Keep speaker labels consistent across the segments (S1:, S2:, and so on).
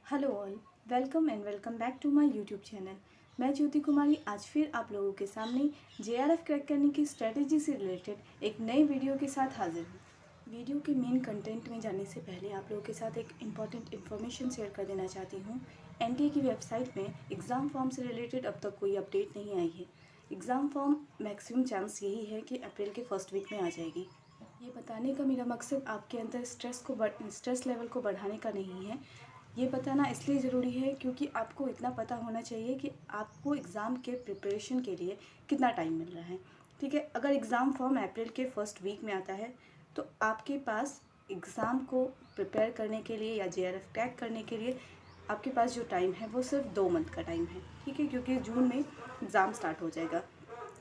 S1: Hello all, welcome and welcome back to my YouTube channel. मैं ज्योति कुमारी आज फिर आप लोगों के सामने जेआरएफ क्रैक करने की स्ट्रेटजी से रिलेटेड एक नई वीडियो के साथ हाजिर हूँ। वीडियो के मेन कंटेंट में जाने से पहले आप लोगों के साथ एक इम्पॉर्टेंट इन्फॉर्मेशन शेयर कर देना चाहती हूँ। एनटीए की वेबसाइट में एग्ज़ाम फॉर्म से रिलेटेड अब तक कोई अपडेट नहीं आई है। एग्ज़ाम फॉर्म मैक्सिमम चांस यही है कि अप्रैल के फर्स्ट वीक में आ जाएगी। ये बताने का मेरा मकसद आपके अंदर स्ट्रेस लेवल को बढ़ाने का नहीं है। ये बताना इसलिए ज़रूरी है क्योंकि आपको इतना पता होना चाहिए कि आपको एग्ज़ाम के प्रिपरेशन के लिए कितना टाइम मिल रहा है। ठीक है, अगर एग्ज़ाम फॉर्म अप्रैल के फर्स्ट वीक में आता है तो आपके पास एग्ज़ाम को प्रिपेयर करने के लिए या जेआरएफ क्रैक करने के लिए आपके पास जो टाइम है वो सिर्फ 2 मंथ का टाइम है। ठीक है, क्योंकि जून में एग्ज़ाम स्टार्ट हो जाएगा,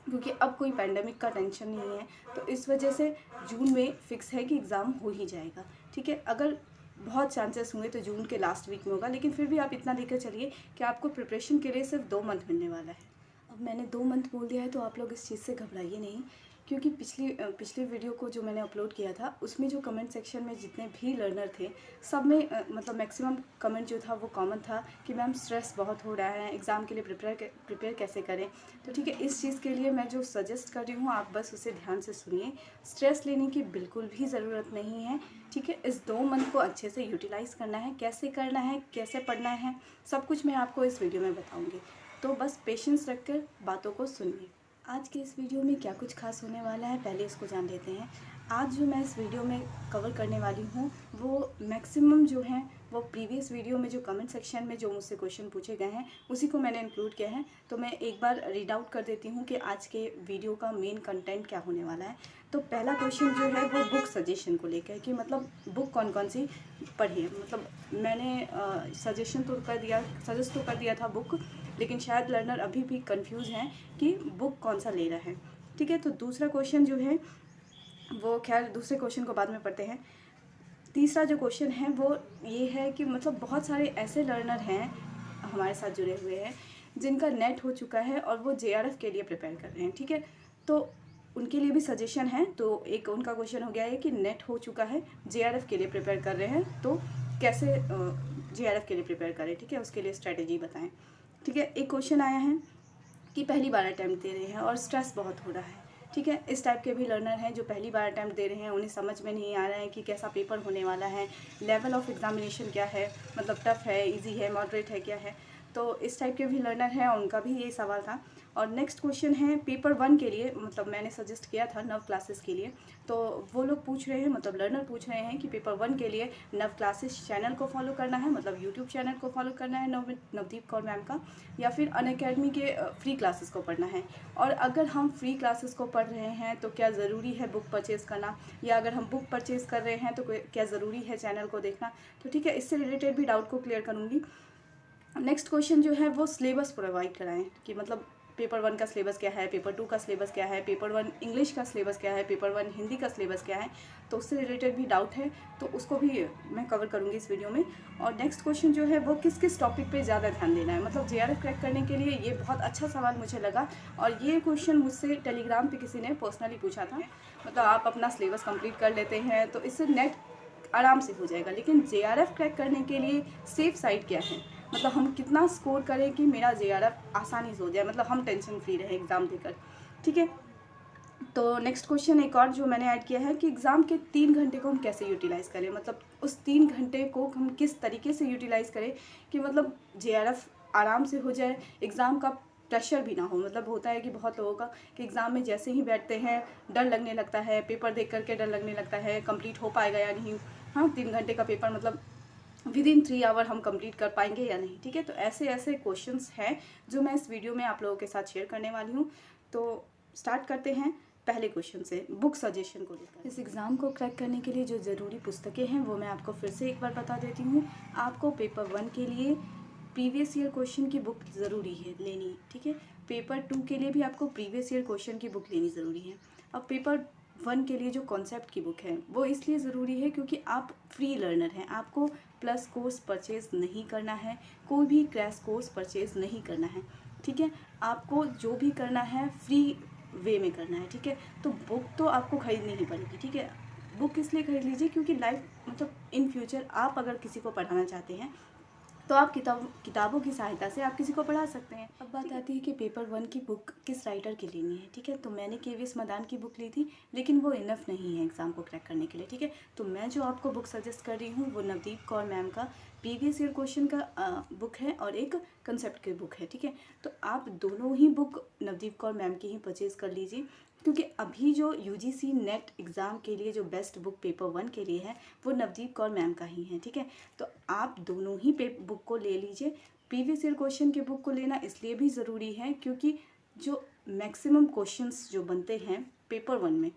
S1: क्योंकि अब कोई पैंडेमिक का टेंशन नहीं है, तो इस वजह से जून में फ़िक्स है कि एग्ज़ाम हो ही जाएगा। ठीक है, अगर बहुत चांसेस हुए तो जून के लास्ट वीक में होगा, लेकिन फिर भी आप इतना लेकर चलिए कि आपको प्रिपरेशन के लिए सिर्फ 2 मंथ मिलने वाला है। अब मैंने 2 मंथ बोल दिया है तो आप लोग इस चीज़ से घबराइए नहीं, क्योंकि पिछली वीडियो को जो मैंने अपलोड किया था उसमें जो कमेंट सेक्शन में जितने भी लर्नर थे सब में मतलब मैक्सिमम कमेंट जो था वो कॉमन था कि मैम स्ट्रेस बहुत हो रहा है, एग्ज़ाम के लिए प्रिपेयर कैसे करें। तो ठीक है, इस चीज़ के लिए मैं जो सजेस्ट कर रही हूँ आप बस उसे ध्यान से सुनिए। स्ट्रेस लेने की बिल्कुल भी ज़रूरत नहीं है। ठीक है, इस 2 मंथ को अच्छे से यूटिलाइज़ करना है, कैसे पढ़ना है, सब कुछ मैं आपको इस वीडियो में बताऊँगी। तो बस पेशेंस रखकर बातों को सुनिए। आज के इस वीडियो में क्या कुछ खास होने वाला है पहले इसको जान लेते हैं। आज जो मैं इस वीडियो में कवर करने वाली हूँ वो मैक्सिमम जो हैं वो प्रीवियस वीडियो में जो कमेंट सेक्शन में जो मुझसे क्वेश्चन पूछे गए हैं उसी को मैंने इंक्लूड किया है। तो मैं एक बार रीड आउट कर देती हूँ कि आज के वीडियो का मेन कंटेंट क्या होने वाला है। तो पहला क्वेश्चन जो है वो बुक सजेशन को लेकर, कि मतलब बुक कौन कौन सी पढ़ी है। मतलब मैंने सजेस्ट तो कर दिया था बुक, लेकिन शायद लर्नर अभी भी कंफ्यूज हैं कि बुक कौन सा ले रहा है। ठीक है, तो दूसरा क्वेश्चन जो है वो, खैर दूसरे क्वेश्चन को बाद में पढ़ते हैं। तीसरा जो क्वेश्चन है वो ये है कि मतलब बहुत सारे ऐसे लर्नर हैं हमारे साथ जुड़े हुए हैं जिनका नेट हो चुका है और वो जेआरएफ के लिए प्रिपेयर कर रहे हैं। ठीक है, तो उनके लिए भी सजेशन है। तो एक उनका क्वेश्चन हो गया है कि नेट हो चुका है, जेआरएफ के लिए प्रिपेयर कर रहे हैं, तो कैसे जेआरएफ के लिए प्रिपेयर करें। ठीक है, उसके लिए स्ट्रेटेजी बताएं। ठीक है, एक क्वेश्चन आया है कि पहली बार अटैम्प्ट दे रहे हैं और स्ट्रेस बहुत हो रहा है। ठीक है, इस टाइप के भी लर्नर हैं जो पहली बार अटैम्प्ट दे रहे हैं, उन्हें समझ में नहीं आ रहा है कि कैसा पेपर होने वाला है, लेवल ऑफ एग्जामिनेशन क्या है, मतलब टफ़ है, इजी है, मॉडरेट है, क्या है। तो इस टाइप के भी लर्नर हैं, उनका भी यही सवाल था। और नेक्स्ट क्वेश्चन है पेपर 1 के लिए, मतलब मैंने सजेस्ट किया था नव क्लासेस के लिए, तो वो लोग पूछ रहे हैं, मतलब लर्नर पूछ रहे हैं कि पेपर 1 के लिए नव क्लासेस चैनल को फॉलो करना है, मतलब यूट्यूब चैनल को फॉलो करना है नवदीप कौर मैम का, या फिर अनअकैडमी के फ्री क्लासेस को पढ़ना है। और अगर हम फ्री क्लासेस को पढ़ रहे हैं तो क्या ज़रूरी है बुक परचेज़ करना, या अगर हम बुक परचेज़ कर रहे हैं तो क्या ज़रूरी है चैनल को देखना। तो ठीक है, इससे रिलेटेड भी डाउट को क्लियर करूँगी। नेक्स्ट क्वेश्चन जो है वो सिलेबस प्रोवाइड कराएं, कि मतलब पेपर 1 का सिलेबस क्या है, पेपर 2 का सिलेबस क्या है, पेपर 1 इंग्लिश का सिलेबस क्या है, पेपर 1 हिंदी का सिलेबस क्या है। तो उससे रिलेटेड भी डाउट है, तो उसको भी मैं कवर करूँगी इस वीडियो में। और नेक्स्ट क्वेश्चन जो है वो किस किस टॉपिक पे ज़्यादा ध्यान देना है, मतलब जेआरएफ क्रैक करने के लिए ये बहुत अच्छा सवाल मुझे लगा। और ये क्वेश्चन मुझसे टेलीग्राम पे किसी ने पर्सनली पूछा था। मतलब आप अपना सिलेबस कंप्लीट कर लेते हैं तो इससे नेट आराम से हो जाएगा, लेकिन जेआरएफ क्रैक करने के लिए सेफ साइड क्या है, मतलब हम कितना स्कोर करें कि मेरा जेआरएफ आसानी से हो जाए, मतलब हम टेंशन फ्री रहे एग्ज़ाम देकर। ठीक है, तो नेक्स्ट क्वेश्चन एक और जो मैंने ऐड किया है कि एग्ज़ाम के 3 घंटे को हम कैसे यूटिलाइज़ करें, मतलब उस 3 घंटे को हम किस तरीके से यूटिलाइज़ करें कि मतलब जेआरएफ आराम से हो जाए, एग्ज़ाम का प्रेशर भी ना हो। मतलब होता है कि बहुत लोगों का कि एग्ज़ाम में जैसे ही बैठते हैं डर लगने लगता है, पेपर देख करके डर लगने लगता है, कंप्लीट हो पाएगा या नहीं। हाँ, 3 घंटे का पेपर, मतलब विदिन 3 आवर हम कंप्लीट कर पाएंगे या नहीं। ठीक है, तो ऐसे ऐसे क्वेश्चंस हैं जो मैं इस वीडियो में आप लोगों के साथ शेयर करने वाली हूँ। तो स्टार्ट करते हैं पहले क्वेश्चन से, बुक सजेशन को लेकर। इस एग्ज़ाम को क्रैक करने के लिए जो ज़रूरी पुस्तकें हैं वो मैं आपको फिर से एक बार बता देती हूँ। आपको पेपर 1 के लिए प्रीवियस ईयर क्वेश्चन की बुक ज़रूरी है लेनी। ठीक है, पेपर 2 के लिए भी आपको प्रीवियस ईयर क्वेश्चन की बुक लेनी ज़रूरी है। अब पेपर 1 के लिए जो कॉन्सेप्ट की बुक है वो इसलिए ज़रूरी है क्योंकि आप फ्री लर्नर हैं, आपको प्लस कोर्स परचेज़ नहीं करना है, कोई भी क्रैश कोर्स परचेज़ नहीं करना है। ठीक है, आपको जो भी करना है फ्री वे में करना है। ठीक है, तो बुक तो आपको ख़रीदनी ही पड़ेगी। ठीक है, बुक इसलिए खरीद लीजिए क्योंकि लाइफ मतलब इन फ्यूचर आप अगर किसी को पढ़ाना चाहते हैं तो आप किताबों की सहायता से आप किसी को पढ़ा सकते हैं। अब बात आती है कि पेपर 1 की बुक किस राइटर की लेनी है, ठीक है। तो मैंने केवीएस मदान की बुक ली थी, लेकिन वो इनफ नहीं है एग्ज़ाम को क्रैक करने के लिए, ठीक है। तो मैं जो आपको बुक सजेस्ट कर रही हूँ वो नवदीप कौर मैम का प्रीवियस ईयर क्वेश्चन का बुक है और एक कंसेप्ट की बुक है, ठीक है। तो आप दोनों ही बुक नवदीप कौर मैम की ही परचेज़ कर लीजिए, क्योंकि अभी जो यूजीसी नेट एग्ज़ाम के लिए जो बेस्ट बुक पेपर 1 के लिए है वो नवदीप कौर मैम का ही है, ठीक है। तो आप दोनों ही बुक को ले लीजिए। प्रीवियस ईयर क्वेश्चन के बुक को लेना इसलिए भी ज़रूरी है क्योंकि जो मैक्सिमम क्वेश्चंस जो बनते हैं पेपर 1 में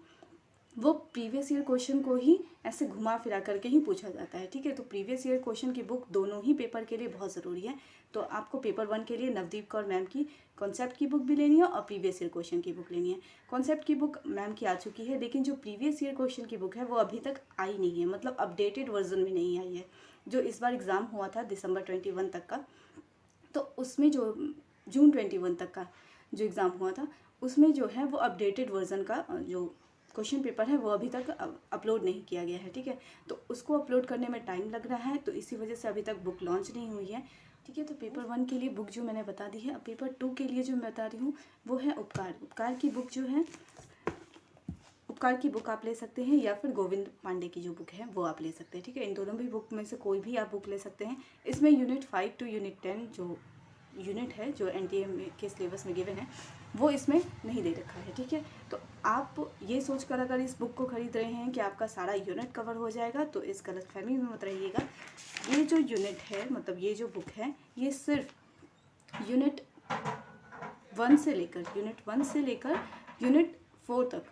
S1: वो प्रीवियस ईयर क्वेश्चन को ही ऐसे घुमा फिरा करके ही पूछा जाता है, ठीक है। तो प्रीवियस ईयर क्वेश्चन की बुक दोनों ही पेपर के लिए बहुत ज़रूरी है। तो आपको पेपर 1 के लिए नवदीप कौर मैम की कॉन्सेप्ट की बुक भी लेनी है और प्रीवियस ईयर क्वेश्चन की बुक लेनी है। कॉन्सेप्ट की बुक मैम की आ चुकी है, लेकिन जो प्रीवियस ईयर क्वेश्चन की बुक है वो अभी तक आई नहीं है, मतलब अपडेटेड वर्जन में नहीं आई है। जो इस बार एग्ज़ाम हुआ था दिसंबर 21 तक का, तो उसमें जो जून 21 तक का जो एग्ज़ाम हुआ था उसमें जो है वो अपडेटेड वर्जन का जो क्वेश्चन पेपर है वो अभी तक अपलोड नहीं किया गया है, ठीक है। तो उसको अपलोड करने में टाइम लग रहा है, तो इसी वजह से अभी तक बुक लॉन्च नहीं हुई है, ठीक है। तो पेपर 1 के लिए बुक जो मैंने बता दी है। अब पेपर 2 के लिए जो मैं बता रही हूँ वो है उपकार की बुक जो है, उपकार की बुक आप ले सकते हैं या फिर गोविंद पांडे की जो बुक है वो आप ले सकते हैं, ठीक है। इन दोनों भी बुक में से कोई भी आप बुक ले सकते हैं। इसमें यूनिट 5 टू यूनिट 10 जो यूनिट है जो एनटीए के सिलेबस में गिवन है वो इसमें नहीं दे रखा है, ठीक है। तो आप ये सोचकर अगर इस बुक को खरीद रहे हैं कि आपका सारा यूनिट कवर हो जाएगा तो इस गलतफहमी में मत रहिएगा। ये जो यूनिट है, मतलब ये जो बुक है, ये सिर्फ यूनिट 1 से लेकर यूनिट 4 तक,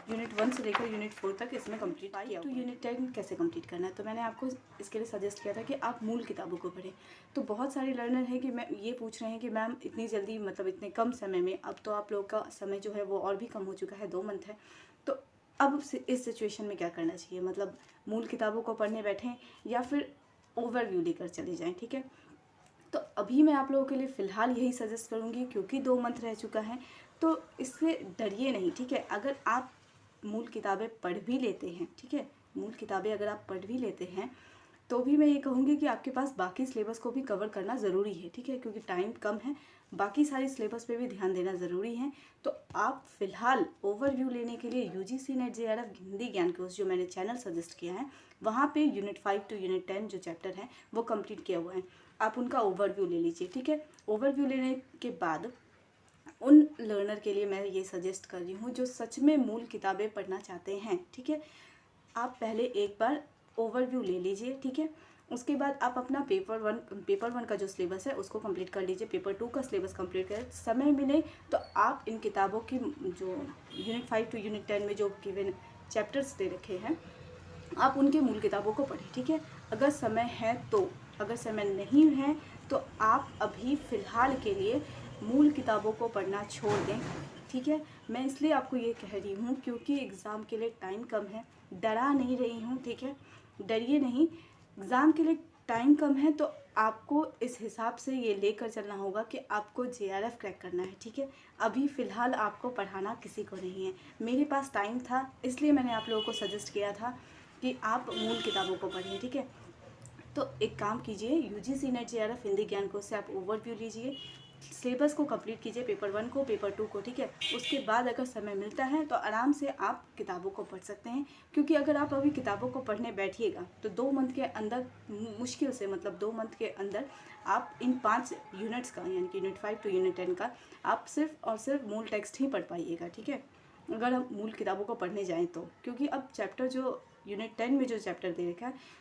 S1: यूनिट 1 से लेकर यूनिट 4 तक इसमें कंप्लीट किया। तो यूनिट 10 कैसे कंप्लीट करना है, तो मैंने आपको इसके लिए सजेस्ट किया था कि आप मूल किताबों को पढ़ें। तो बहुत सारे लर्नर हैं कि मैं ये पूछ रहे हैं कि मैम इतनी जल्दी, मतलब इतने कम समय में, अब तो आप लोग का समय जो है वो और भी कम हो चुका है, 2 मंथ है, तो अब इस सिचुएशन में क्या करना चाहिए, मतलब मूल किताबों को पढ़ने बैठें या फिर ओवरव्यू लेकर चले जाएँ, ठीक है। तो अभी मैं आप लोगों के लिए फ़िलहाल यही सजेस्ट करूँगी, क्योंकि 2 मंथ रह चुका है, तो इससे डरिए नहीं, ठीक है। अगर आप मूल किताबें पढ़ भी लेते हैं, ठीक है, मूल किताबें अगर आप पढ़ भी लेते हैं तो भी मैं ये कहूँगी कि आपके पास बाकी सिलेबस को भी कवर करना ज़रूरी है, ठीक है, क्योंकि टाइम कम है, बाकी सारी सिलेबस पे भी ध्यान देना ज़रूरी है। तो आप फ़िलहाल ओवरव्यू लेने के लिए यूजीसी नेट जेआरएफ हिंदी ज्ञान कोर्स जो मैंने चैनल सजेस्ट किया है वहाँ पे यूनिट 5 टू यूनिट 10 जो चैप्टर है वो कंप्लीट किया हुआ है, आप उनका ओवरव्यू ले लीजिए, ठीक है। ओवरव्यू लेने के बाद उन लर्नर के लिए मैं ये सजेस्ट कर रही हूँ जो सच में मूल किताबें पढ़ना चाहते हैं, ठीक है, आप पहले एक बार ओवरव्यू ले लीजिए, ठीक है। उसके बाद आप अपना पेपर वन का जो सिलेबस है उसको कंप्लीट कर लीजिए, पेपर 2 का सिलेबस कंप्लीट करें। समय मिले तो आप इन किताबों की जो यूनिट 5 टू यूनिट 10 में जो गिवन चैप्टर्स दे रखे हैं आप उनके मूल किताबों को पढ़ें, ठीक है। अगर समय है तो, अगर समय नहीं है तो आप अभी फ़िलहाल के लिए मूल किताबों को पढ़ना छोड़ दें, ठीक है। मैं इसलिए आपको ये कह रही हूँ क्योंकि एग्ज़ाम के लिए टाइम कम है, डरा नहीं रही हूँ, ठीक है, डरिए नहीं। एग्ज़ाम के लिए टाइम कम है तो आपको इस हिसाब से ये लेकर चलना होगा कि आपको जेआरएफ क्रैक करना है, ठीक है। अभी फ़िलहाल आपको पढ़ाना किसी को नहीं है। मेरे पास टाइम था इसलिए मैंने आप लोगों को सजेस्ट किया था कि आप मूल किताबों को पढ़िए, ठीक है। तो एक काम कीजिए, यूजीसी नेट जेआरएफ हिंदी ज्ञान कोर्स से आप ओवरव्यू लीजिए, सिलेबस को कंप्लीट कीजिए, पेपर 1 को, पेपर 2 को, ठीक है। उसके बाद अगर समय मिलता है तो आराम से आप किताबों को पढ़ सकते हैं, क्योंकि अगर आप अभी किताबों को पढ़ने बैठिएगा तो 2 मंथ के अंदर मुश्किल से, मतलब 2 मंथ के अंदर आप इन 5 यूनिट्स का, यानी कि यूनिट 5 टू यूनिट 10 का आप सिर्फ और सिर्फ मूल टेक्स्ट ही पढ़ पाइएगा, ठीक है, अगर हम मूल किताबों को पढ़ने जाएँ तो। क्योंकि अब चैप्टर जो यूनिट 10 में जो चैप्टर दे रखा है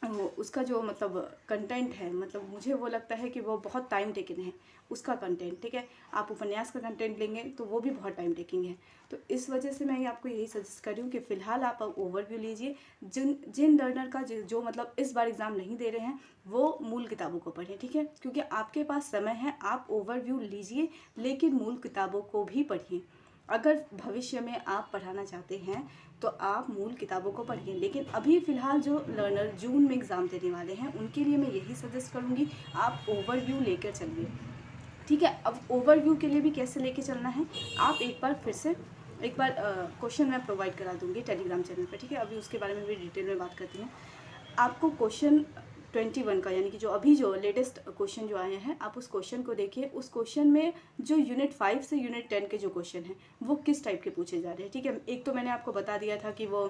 S1: वो उसका जो मतलब कंटेंट है, मतलब मुझे वो लगता है कि वो बहुत टाइम टेकिंग है उसका कंटेंट, ठीक है। आप उपन्यास का कंटेंट लेंगे तो वो भी बहुत टाइम टेकिंग है। तो इस वजह से मैं आपको यही सजेस्ट कर रही हूँ कि फ़िलहाल आप ओवरव्यू लीजिए। जिन लर्नर का जो मतलब इस बार एग्ज़ाम नहीं दे रहे हैं वो मूल किताबों को पढ़ें, ठीक है, क्योंकि आपके पास समय है, आप ओवरव्यू लीजिए लेकिन मूल किताबों को भी पढ़िए। अगर भविष्य में आप पढ़ाना चाहते हैं तो आप मूल किताबों को पढ़िए, लेकिन अभी फ़िलहाल जो लर्नर जून में एग्ज़ाम देने वाले हैं उनके लिए मैं यही सजेस्ट करूँगी, आप ओवरव्यू लेकर चलिए, ठीक है। अब ओवरव्यू के लिए भी कैसे लेके चलना है, आप एक बार क्वेश्चन मैं प्रोवाइड करा दूँगी टेलीग्राम चैनल पर, ठीक है। अभी उसके बारे में भी डिटेल में बात करती हूँ। आपको क्वेश्चन 21 का, यानी कि जो अभी जो लेटेस्ट क्वेश्चन जो आए हैं, आप उस क्वेश्चन को देखिए। उस क्वेश्चन में जो यूनिट 5 से यूनिट 10 के जो क्वेश्चन हैं वो किस टाइप के पूछे जा रहे हैं, ठीक है। एक तो मैंने आपको बता दिया था कि वो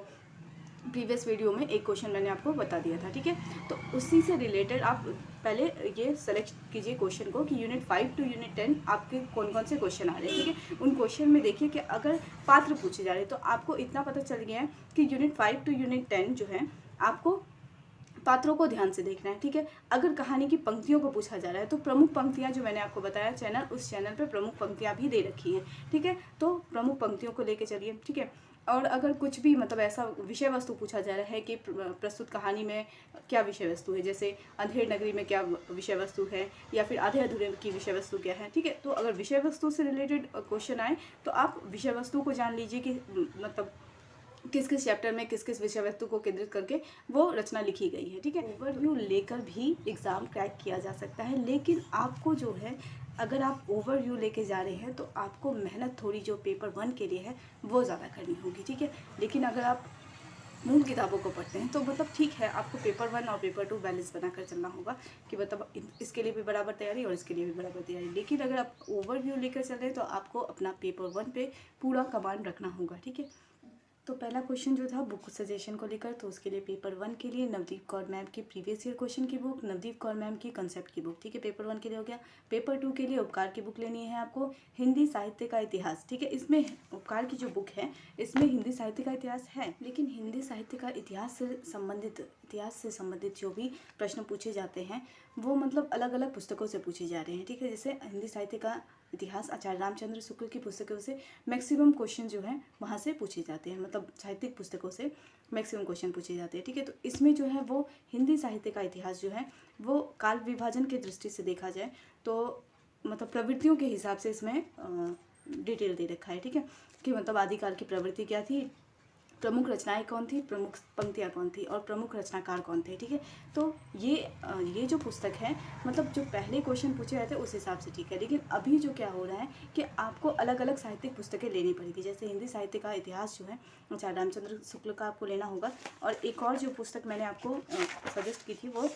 S1: प्रीवियस वीडियो में एक क्वेश्चन मैंने आपको बता दिया था, ठीक है। तो उसी से रिलेटेड आप पहले ये सेलेक्ट कीजिए क्वेश्चन को कि यूनिट 5 टू यूनिट 10 आपके कौन कौन से क्वेश्चन आ रहे हैं, ठीक है। उन क्वेश्चन में देखिए कि अगर पात्र पूछे जा रहे हैं तो आपको इतना पता चल गया है कि यूनिट 5 टू यूनिट 10 जो है आपको पात्रों को ध्यान से देखना है, ठीक है। अगर कहानी की पंक्तियों को पूछा जा रहा है तो प्रमुख पंक्तियां जो मैंने आपको बताया चैनल, उस चैनल पे प्रमुख पंक्तियां भी दे रखी हैं, ठीक है। तो प्रमुख पंक्तियों को लेके चलिए, ठीक है। और अगर कुछ भी मतलब ऐसा विषय वस्तु पूछा जा रहा है कि प्रस्तुत कहानी में क्या विषय वस्तु है, जैसे अंधेर नगरी में क्या विषय वस्तु है या फिर आधे अधूरे की विषय वस्तु क्या है, ठीक है। तो अगर विषय वस्तु से रिलेटेड क्वेश्चन आए तो आप विषय वस्तु को जान लीजिए कि मतलब किस किस चैप्टर में किस किस विषय वस्तु को केंद्रित करके वो रचना लिखी गई है, ठीक है। ओवरव्यू लेकर भी एग्ज़ाम क्रैक किया जा सकता है, लेकिन आपको जो है अगर आप ओवरव्यू लेके जा रहे हैं तो आपको मेहनत थोड़ी जो पेपर 1 के लिए है वो ज़्यादा करनी होगी, ठीक है। लेकिन अगर आप मूल किताबों को पढ़ते हैं तो मतलब ठीक है, आपको पेपर 1 और पेपर 2 बैलेंस बनाकर चलना होगा कि मतलब इसके लिए भी बराबर तैयारी और इसके लिए भी बराबर तैयारी। लेकिन अगर आप ओवरव्यू लेकर चल रहे हैं तो आपको अपना पेपर 1 पे पूरा कमांड रखना होगा, ठीक है। तो पहला क्वेश्चन जो था बुक सजेशन को लेकर, तो उसके लिए पेपर 1 के लिए नवदीप कौर मैम की प्रीवियस ईयर क्वेश्चन की बुक, नवदीप कौर मैम की कंसेप्ट की बुक, ठीक है। पेपर 1 के लिए हो गया। पेपर 2 के लिए उपकार की बुक लेनी है आपको, हिंदी साहित्य का इतिहास, ठीक है। इसमें उपकार की जो बुक है इसमें हिंदी साहित्य का इतिहास है, लेकिन हिंदी साहित्य का इतिहास से संबंधित जो भी प्रश्न पूछे जाते हैं वो मतलब अलग अलग पुस्तकों से पूछे जा रहे हैं, ठीक है। जैसे हिंदी साहित्य का इतिहास आचार्य रामचंद्र शुक्ल की पुस्तकों से मैक्सिमम क्वेश्चन जो है वहाँ से पूछे जाते हैं, मतलब साहित्यिक पुस्तकों से मैक्सिमम क्वेश्चन पूछे जाते हैं, ठीक है। तो इसमें जो है वो हिंदी साहित्य का इतिहास जो है वो काल विभाजन के दृष्टि से देखा जाए तो मतलब प्रवृत्तियों के हिसाब से इसमें डिटेल दे रखा है, ठीक है। कि मतलब आदिकाल की प्रवृत्ति क्या थी, प्रमुख रचनाएं कौन थी, प्रमुख पंक्तियाँ कौन थी और प्रमुख रचनाकार कौन थे, ठीक है। तो ये जो पुस्तक है मतलब जो पहले क्वेश्चन पूछे जाते हैं उस हिसाब से ठीक है, लेकिन अभी जो क्या हो रहा है कि आपको अलग अलग साहित्यिक पुस्तकें लेनी पड़ेगी। जैसे हिंदी साहित्य का इतिहास जो है आचार्य रामचंद्र शुक्ल का आपको लेना होगा, और एक और जो पुस्तक मैंने आपको सजेस्ट की थी वो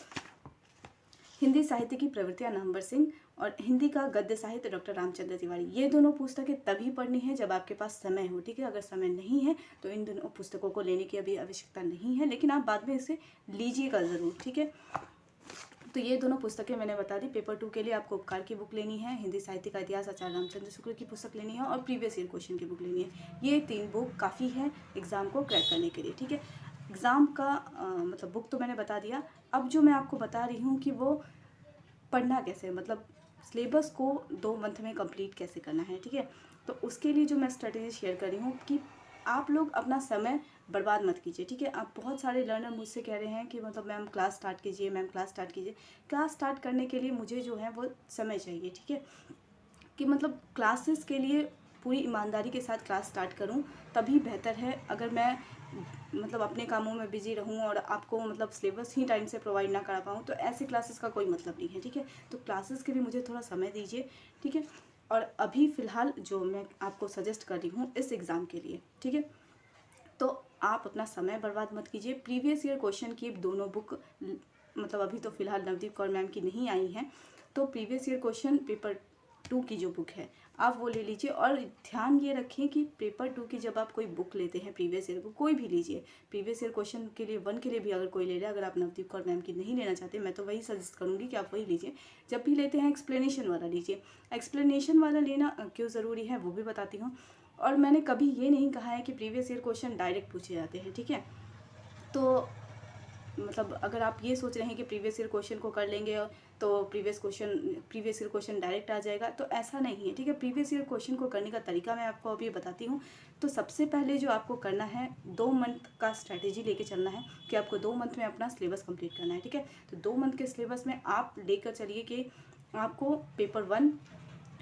S1: हिंदी साहित्य की प्रवृत्तियाँ नंबर सिंह और हिंदी का गद्य साहित्य डॉक्टर रामचंद्र तिवारी। ये दोनों पुस्तकें तभी पढ़नी है जब आपके पास समय हो, ठीक है। अगर समय नहीं है तो इन दोनों पुस्तकों को लेने की अभी आवश्यकता नहीं है, लेकिन आप बाद में इसे लीजिएगा ज़रूर, ठीक है। तो ये दोनों पुस्तकें मैंने बता दी। पेपर 2 के लिए आपको उपकार की बुक लेनी है, हिंदी साहित्य का इतिहास आचार्य रामचंद्र शुक्ल की पुस्तक लेनी है और प्रीवियस ईयर क्वेश्चन की बुक लेनी है। ये 3 बुक काफ़ी है एग्ज़ाम को क्रैक करने के लिए, ठीक है। एग्ज़ाम का मतलब बुक तो मैंने बता दिया। अब जो मैं आपको बता रही हूँ कि वो पढ़ना कैसे, मतलब सिलेबस को 2 मंथ में कंप्लीट कैसे करना है, ठीक है। तो उसके लिए जो मैं स्ट्रेटेजी शेयर कर रही हूँ कि आप लोग अपना समय बर्बाद मत कीजिए, ठीक है। आप बहुत सारे लर्नर मुझसे कह रहे हैं कि मतलब मैम क्लास स्टार्ट कीजिए, मैम क्लास स्टार्ट कीजिए। क्लास स्टार्ट करने के लिए मुझे जो है वो समय चाहिए, ठीक है। कि मतलब क्लासेस के लिए पूरी ईमानदारी के साथ क्लास स्टार्ट करूं तभी बेहतर है। अगर मैं मतलब अपने कामों में बिजी रहूं और आपको मतलब सिलेबस ही टाइम से प्रोवाइड ना करा पाऊँ तो ऐसे क्लासेस का कोई मतलब नहीं है, ठीक है। तो क्लासेस के लिए मुझे थोड़ा समय दीजिए, ठीक है। और अभी फ़िलहाल जो मैं आपको सजेस्ट कर रही हूँ इस एग्ज़ाम के लिए, ठीक है, तो आप अपना समय बर्बाद मत कीजिए। प्रीवियस ईयर क्वेश्चन की दोनों बुक मतलब अभी तो फ़िलहाल नवदीप कौर मैम की नहीं आई हैं, तो प्रीवियस ईयर क्वेश्चन पेपर 2 की जो बुक है आप वो ले लीजिए। और ध्यान ये रखें कि पेपर 2 की जब आप कोई बुक लेते हैं प्रीवियस ईयर को, कोई भी लीजिए, प्रीवियस ईयर क्वेश्चन के लिए 1 के लिए भी अगर कोई ले रहा है, अगर आप नवदीप कौर मैम की नहीं लेना चाहते मैं तो वही सजेस्ट करूँगी कि आप वही लीजिए। जब भी लेते हैं एक्सप्लेनेशन वाला लीजिए। एक्सप्लेनेशन वाला लेना क्यों ज़रूरी है वो भी बताती हूँ। और मैंने कभी ये नहीं कहा है कि प्रीवियस ईयर क्वेश्चन डायरेक्ट पूछे जाते हैं, ठीक है। तो मतलब अगर आप ये सोच रहे हैं कि प्रीवियस ईयर क्वेश्चन को कर लेंगे तो प्रीवियस ईयर क्वेश्चन डायरेक्ट आ जाएगा, तो ऐसा नहीं है, ठीक है। प्रीवियस ईयर क्वेश्चन को करने का तरीका मैं आपको अभी बताती हूँ। तो सबसे पहले जो आपको करना है 2 मंथ का स्ट्रैटेजी लेके चलना है कि आपको 2 मंथ में अपना सिलेबस कंप्लीट करना है, ठीक है। तो 2 मंथ के सिलेबस में आप लेकर चलिए कि आपको पेपर 1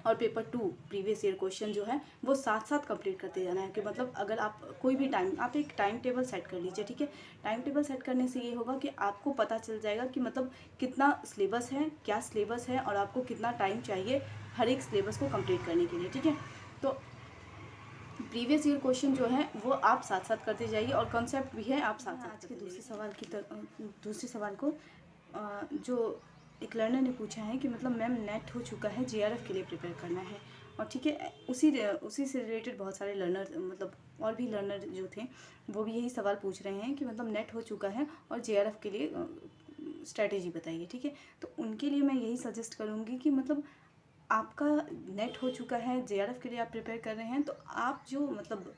S1: और पेपर 2 प्रीवियस ईयर क्वेश्चन जो है वो साथ साथ कंप्लीट करते जाना है। कि मतलब अगर आप कोई भी टाइम, आप एक टाइम टेबल सेट कर लीजिए, ठीक है। टाइम टेबल सेट करने से ये होगा कि आपको पता चल जाएगा कि मतलब कितना सिलेबस है, क्या सिलेबस है और आपको कितना टाइम चाहिए हर एक सिलेबस को कंप्लीट करने के लिए, ठीक है। तो प्रीवियस ईयर क्वेश्चन जो है वो आप साथ साथ करते जाइए और कॉन्सेप्ट भी है आप साथ साथ। आज के दूसरे सवाल को जो एक लर्नर ने पूछा है कि मतलब मैम नेट हो चुका है, जेआरएफ के लिए प्रिपेयर करना है। और ठीक है, उसी से रिलेटेड बहुत सारे लर्नर मतलब और भी लर्नर जो थे वो भी यही सवाल पूछ रहे हैं कि मतलब नेट हो चुका है और जेआरएफ के लिए स्ट्रैटेजी बताइए। ठीक है, तो उनके लिए मैं यही सजेस्ट करूँगी कि मतलब आपका नेट हो चुका है, जेआरएफ के लिए आप प्रिपेयर कर रहे हैं, तो आप जो मतलब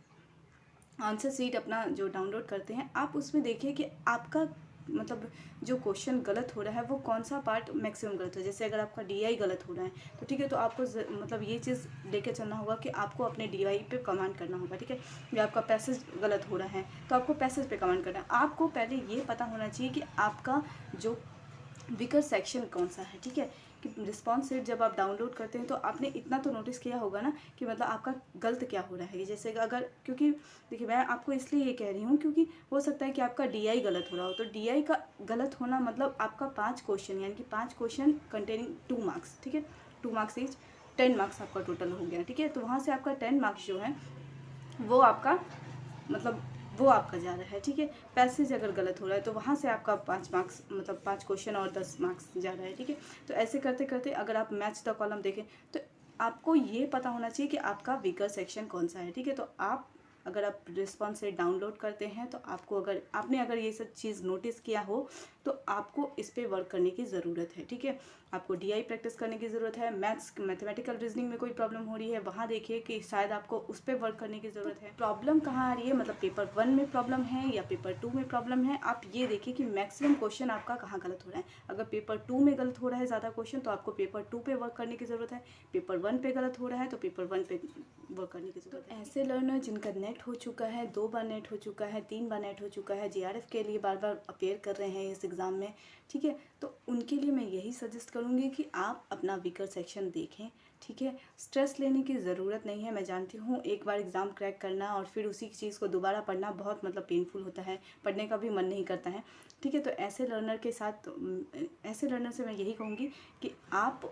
S1: आंसर शीट अपना जो डाउनलोड करते हैं, आप उसमें देखिए कि आपका मतलब जो क्वेश्चन गलत हो रहा है वो कौन सा पार्ट मैक्सिमम गलत हो। जैसे अगर आपका डीआई गलत हो रहा है तो ठीक है, तो आपको मतलब ये चीज़ लेके चलना होगा कि आपको अपने डीआई पे कमांड करना होगा। ठीक है, या आपका पैसेज गलत हो रहा है तो आपको पैसेज पे कमांड करना है। आपको पहले ये पता होना चाहिए कि आपका जो वीकर सेक्शन कौन सा है। ठीक है, कि रिस्पॉन्स सेट जब आप डाउनलोड करते हैं तो आपने इतना तो नोटिस किया होगा ना कि मतलब आपका गलत क्या हो रहा है। जैसे अगर, क्योंकि देखिए मैं आपको इसलिए ये कह रही हूँ क्योंकि हो सकता है कि आपका डीआई गलत हो रहा हो, तो डीआई का गलत होना मतलब आपका 5 क्वेश्चन यानी कि 5 क्वेश्चन कंटेनिंग 2 मार्क्स। ठीक है, 2 मार्क्स ईच 10 मार्क्स आपका टोटल हो गया। ठीक है, तो वहाँ से आपका 10 मार्क्स जो है वो आपका मतलब वो आपका जा रहा है। ठीक है, पैसेज अगर गलत हो रहा है तो वहाँ से आपका 5 मार्क्स मतलब 5 क्वेश्चन और 10 मार्क्स जा रहा है। ठीक है, तो ऐसे करते करते अगर आप मैच द कॉलम देखें तो आपको ये पता होना चाहिए कि आपका वीकर सेक्शन कौन सा है। ठीक है, तो आप अगर आप रिस्पॉन्स से डाउनलोड करते हैं तो आपको अगर ये सब चीज़ नोटिस किया हो तो आपको इस पर वर्क करने की ज़रूरत है। ठीक है, आपको डीआई प्रैक्टिस करने की ज़रूरत है। मैथमेटिकल रीजनिंग में कोई प्रॉब्लम हो रही है वहाँ देखिए कि शायद आपको उस पर वर्क करने की ज़रूरत है। प्रॉब्लम कहाँ आ रही है, मतलब पेपर 1 में प्रॉब्लम है या पेपर 2 में प्रॉब्लम है, आप ये देखिए कि मैक्सिमम क्वेश्चन आपका कहाँ गलत हो रहा है। अगर पेपर 2 में गलत हो रहा है ज़्यादा क्वेश्चन तो आपको पेपर 2 पे वर्क करने की ज़रूरत है। पेपर 1 पे गलत हो रहा है तो पेपर 1 पे वर्क करने की ज़रूरत है। ऐसे लर्नर जिनका नेट हो चुका है, 2 बार नेट हो चुका है, 3 बार नेट हो चुका है, जेआरएफ के लिए बार बार अपेयर कर रहे हैं इस एग्ज़ाम में, ठीक है, तो उनके लिए मैं यही सजेस्ट करूँगी कि आप अपना वीकर सेक्शन देखें। ठीक है, स्ट्रेस लेने की ज़रूरत नहीं है। मैं जानती हूँ एक बार एग्ज़ाम क्रैक करना और फिर उसी चीज़ को दोबारा पढ़ना बहुत मतलब पेनफुल होता है, पढ़ने का भी मन नहीं करता है। ठीक है, तो ऐसे लर्नर से मैं यही कहूँगी कि आप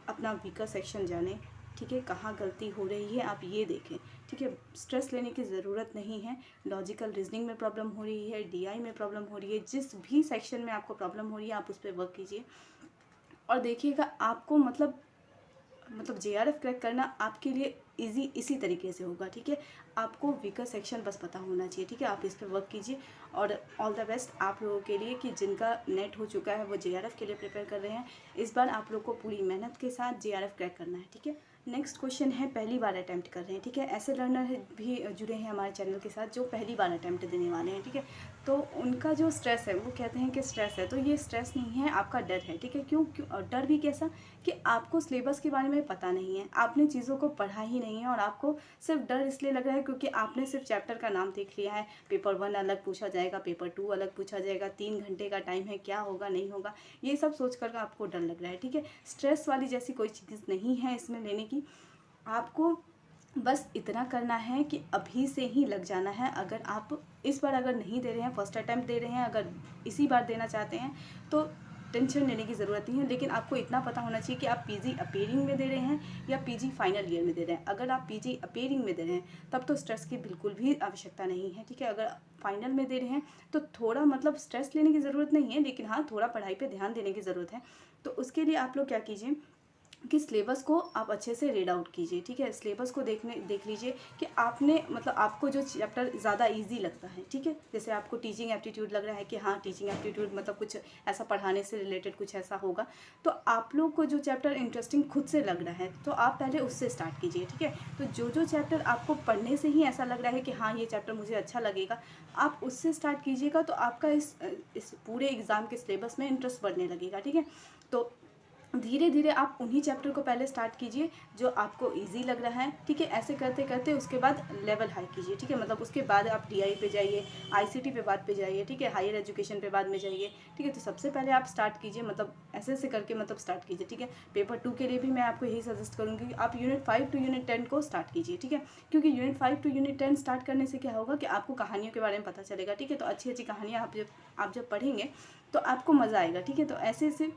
S1: अपना वीकर सेक्शन जानें। ठीक है, कहाँ गलती हो रही है आप ये देखें। ठीक है, स्ट्रेस लेने की ज़रूरत नहीं है। लॉजिकल रीजनिंग में प्रॉब्लम हो रही है, डीआई में प्रॉब्लम हो रही है, जिस भी सेक्शन में आपको प्रॉब्लम हो रही है आप उस पर वर्क कीजिए और देखिएगा आपको मतलब जेआरएफ क्रैक करना आपके लिए इजी इसी तरीके से होगा। ठीक है, आपको वीकर सेक्शन बस पता होना चाहिए। ठीक है, आप इस पर वर्क कीजिए और ऑल द बेस्ट आप लोगों के लिए कि जिनका नेट हो चुका है वो जेआरएफ के लिए प्रिपेयर कर रहे हैं। इस बार आप लोग को पूरी मेहनत के साथ जेआरएफ क्रैक करना है। ठीक है, नेक्स्ट क्वेश्चन है पहली बार अटैम्प्ट कर रहे हैं। ठीक है, ऐसे लर्नर भी जुड़े हैं हमारे चैनल के साथ जो पहली बार अटैम्प्ट देने वाले हैं। ठीक है, तो उनका जो स्ट्रेस है वो कहते हैं कि स्ट्रेस है, तो ये स्ट्रेस नहीं है, आपका डर है। ठीक है, क्यों डर भी कैसा कि आपको सिलेबस के बारे में पता नहीं है, आपने चीज़ों को पढ़ा ही नहीं है और आपको सिर्फ डर इसलिए लग रहा है क्योंकि आपने सिर्फ चैप्टर का नाम देख लिया है। पेपर 1 अलग पूछा जाएगा, पेपर 2 अलग पूछा जाएगा, 3 घंटे का टाइम है, क्या होगा नहीं होगा, ये सब सोच कर आपको डर लग रहा है। ठीक है, स्ट्रेस वाली जैसी कोई चीज़ नहीं है इसमें लेने की। आपको बस इतना करना है कि अभी से ही लग जाना है। अगर आप इस बार अगर नहीं दे रहे हैं, फर्स्ट अटैम्प्ट दे रहे हैं, अगर इसी बार देना चाहते हैं तो टेंशन लेने की ज़रूरत नहीं है। लेकिन आपको इतना पता होना चाहिए कि आप पीजी अपेयरिंग में दे रहे हैं या पीजी फाइनल ईयर में दे रहे हैं। अगर आप पीजी अपेयरिंग में दे रहे हैं तब तो स्ट्रेस की बिल्कुल भी आवश्यकता नहीं है। ठीक है, अगर फाइनल में दे रहे हैं तो थोड़ा मतलब स्ट्रेस लेने की ज़रूरत नहीं है, लेकिन हाँ थोड़ा पढ़ाई पर ध्यान देने की ज़रूरत है। तो उसके लिए आप लोग क्या कीजिए कि सिलेबस को आप अच्छे से रीड आउट कीजिए। ठीक है, सिलेबस को देख लीजिए कि आपने मतलब आपको जो चैप्टर ज़्यादा इजी लगता है। ठीक है, जैसे आपको टीचिंग एप्टीट्यूड लग रहा है कि हाँ टीचिंग एप्टीट्यूड मतलब कुछ ऐसा पढ़ाने से रिलेटेड कुछ ऐसा होगा, तो आप लोग को जो चैप्टर इंटरेस्टिंग खुद से लग रहा है तो आप पहले उससे स्टार्ट कीजिए। ठीक है, तो जो चैप्टर आपको पढ़ने से ही ऐसा लग रहा है कि हाँ ये चैप्टर मुझे अच्छा लगेगा, आप उससे स्टार्ट कीजिएगा तो आपका इस पूरे एग्ज़ाम के सिलेबस में इंटरेस्ट बढ़ने लगेगा। ठीक है, तो धीरे धीरे आप उन्हीं चैप्टर को पहले स्टार्ट कीजिए जो आपको इजी लग रहा है। ठीक है, ऐसे करते करते उसके बाद लेवल हाई कीजिए। ठीक है, मतलब उसके बाद आप टीआई पे जाइए, आईसीटी पे बाद पे जाइए, ठीक है, हायर एजुकेशन पे बाद में जाइए। ठीक है, तो सबसे पहले आप स्टार्ट कीजिए, मतलब ऐसे ऐसे करके मतलब स्टार्ट कीजिए। ठीक है, पेपर 2 के लिए भी मैं आपको यही सजेस्ट करूँगी कि आप यूनिट 5 टू यूनिट 10 को स्टार्ट कीजिए। ठीक है, क्योंकि यूनिट 5 टू यूनिट 10 स्टार्ट करने से क्या होगा कि आपको कहानियों के बारे में पता चलेगा। ठीक है, तो अच्छी अच्छी कहानियाँ आप जब पढ़ेंगे तो आपको मज़ा आएगा। ठीक है, तो ऐसे ऐसे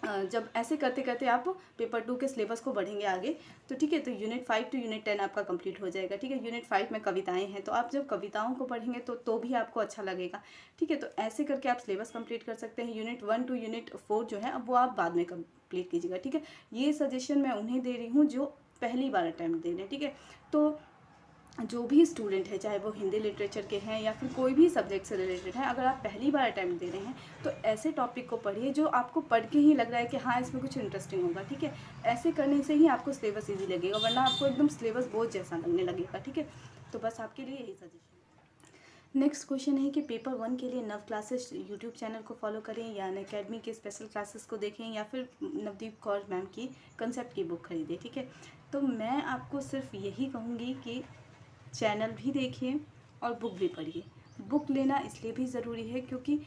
S1: जब ऐसे करते करते आप पेपर 2 के सिलेबस को बढ़ेंगे आगे, तो ठीक है, तो यूनिट 5 टू यूनिट 10 आपका कंप्लीट हो जाएगा। ठीक है, यूनिट 5 में कविताएं हैं, तो आप जब कविताओं को पढ़ेंगे तो भी आपको अच्छा लगेगा। ठीक है, तो ऐसे करके आप सिलेबस कंप्लीट कर सकते हैं। यूनिट 1 टू यूनिट 4 जो है, अब वो आप बाद में कंप्लीट कीजिएगा। ठीक है, ये सजेशन मैं उन्हें दे रही हूँ जो पहली बार अटैम्प्ट दे रहे हैं। ठीक है, तो जो भी स्टूडेंट है, चाहे वो हिंदी लिटरेचर के हैं या फिर कोई भी सब्जेक्ट से रिलेटेड है, अगर आप पहली बार अटैम्प्ट दे रहे हैं तो ऐसे टॉपिक को पढ़िए जो आपको पढ़ के ही लग रहा है कि हाँ इसमें कुछ इंटरेस्टिंग होगा। ठीक है, ऐसे करने से ही आपको सिलेबस ईजी लगेगा, वरना आपको एकदम सिलेबस बोझ जैसा लगने लगेगा। ठीक है, तो बस आपके लिए यही सजेशन। नेक्स्ट क्वेश्चन है कि पेपर 1 के लिए नव क्लासेस यूट्यूब चैनल को फॉलो करें या अनअकैडमी के स्पेशल क्लासेस को देखें या फिर नवदीप कौर मैम की कंसेप्ट की बुक खरीदें। ठीक है, तो मैं आपको सिर्फ यही कहूँगी कि चैनल भी देखिए और बुक भी पढ़िए। बुक लेना इसलिए भी ज़रूरी है क्योंकि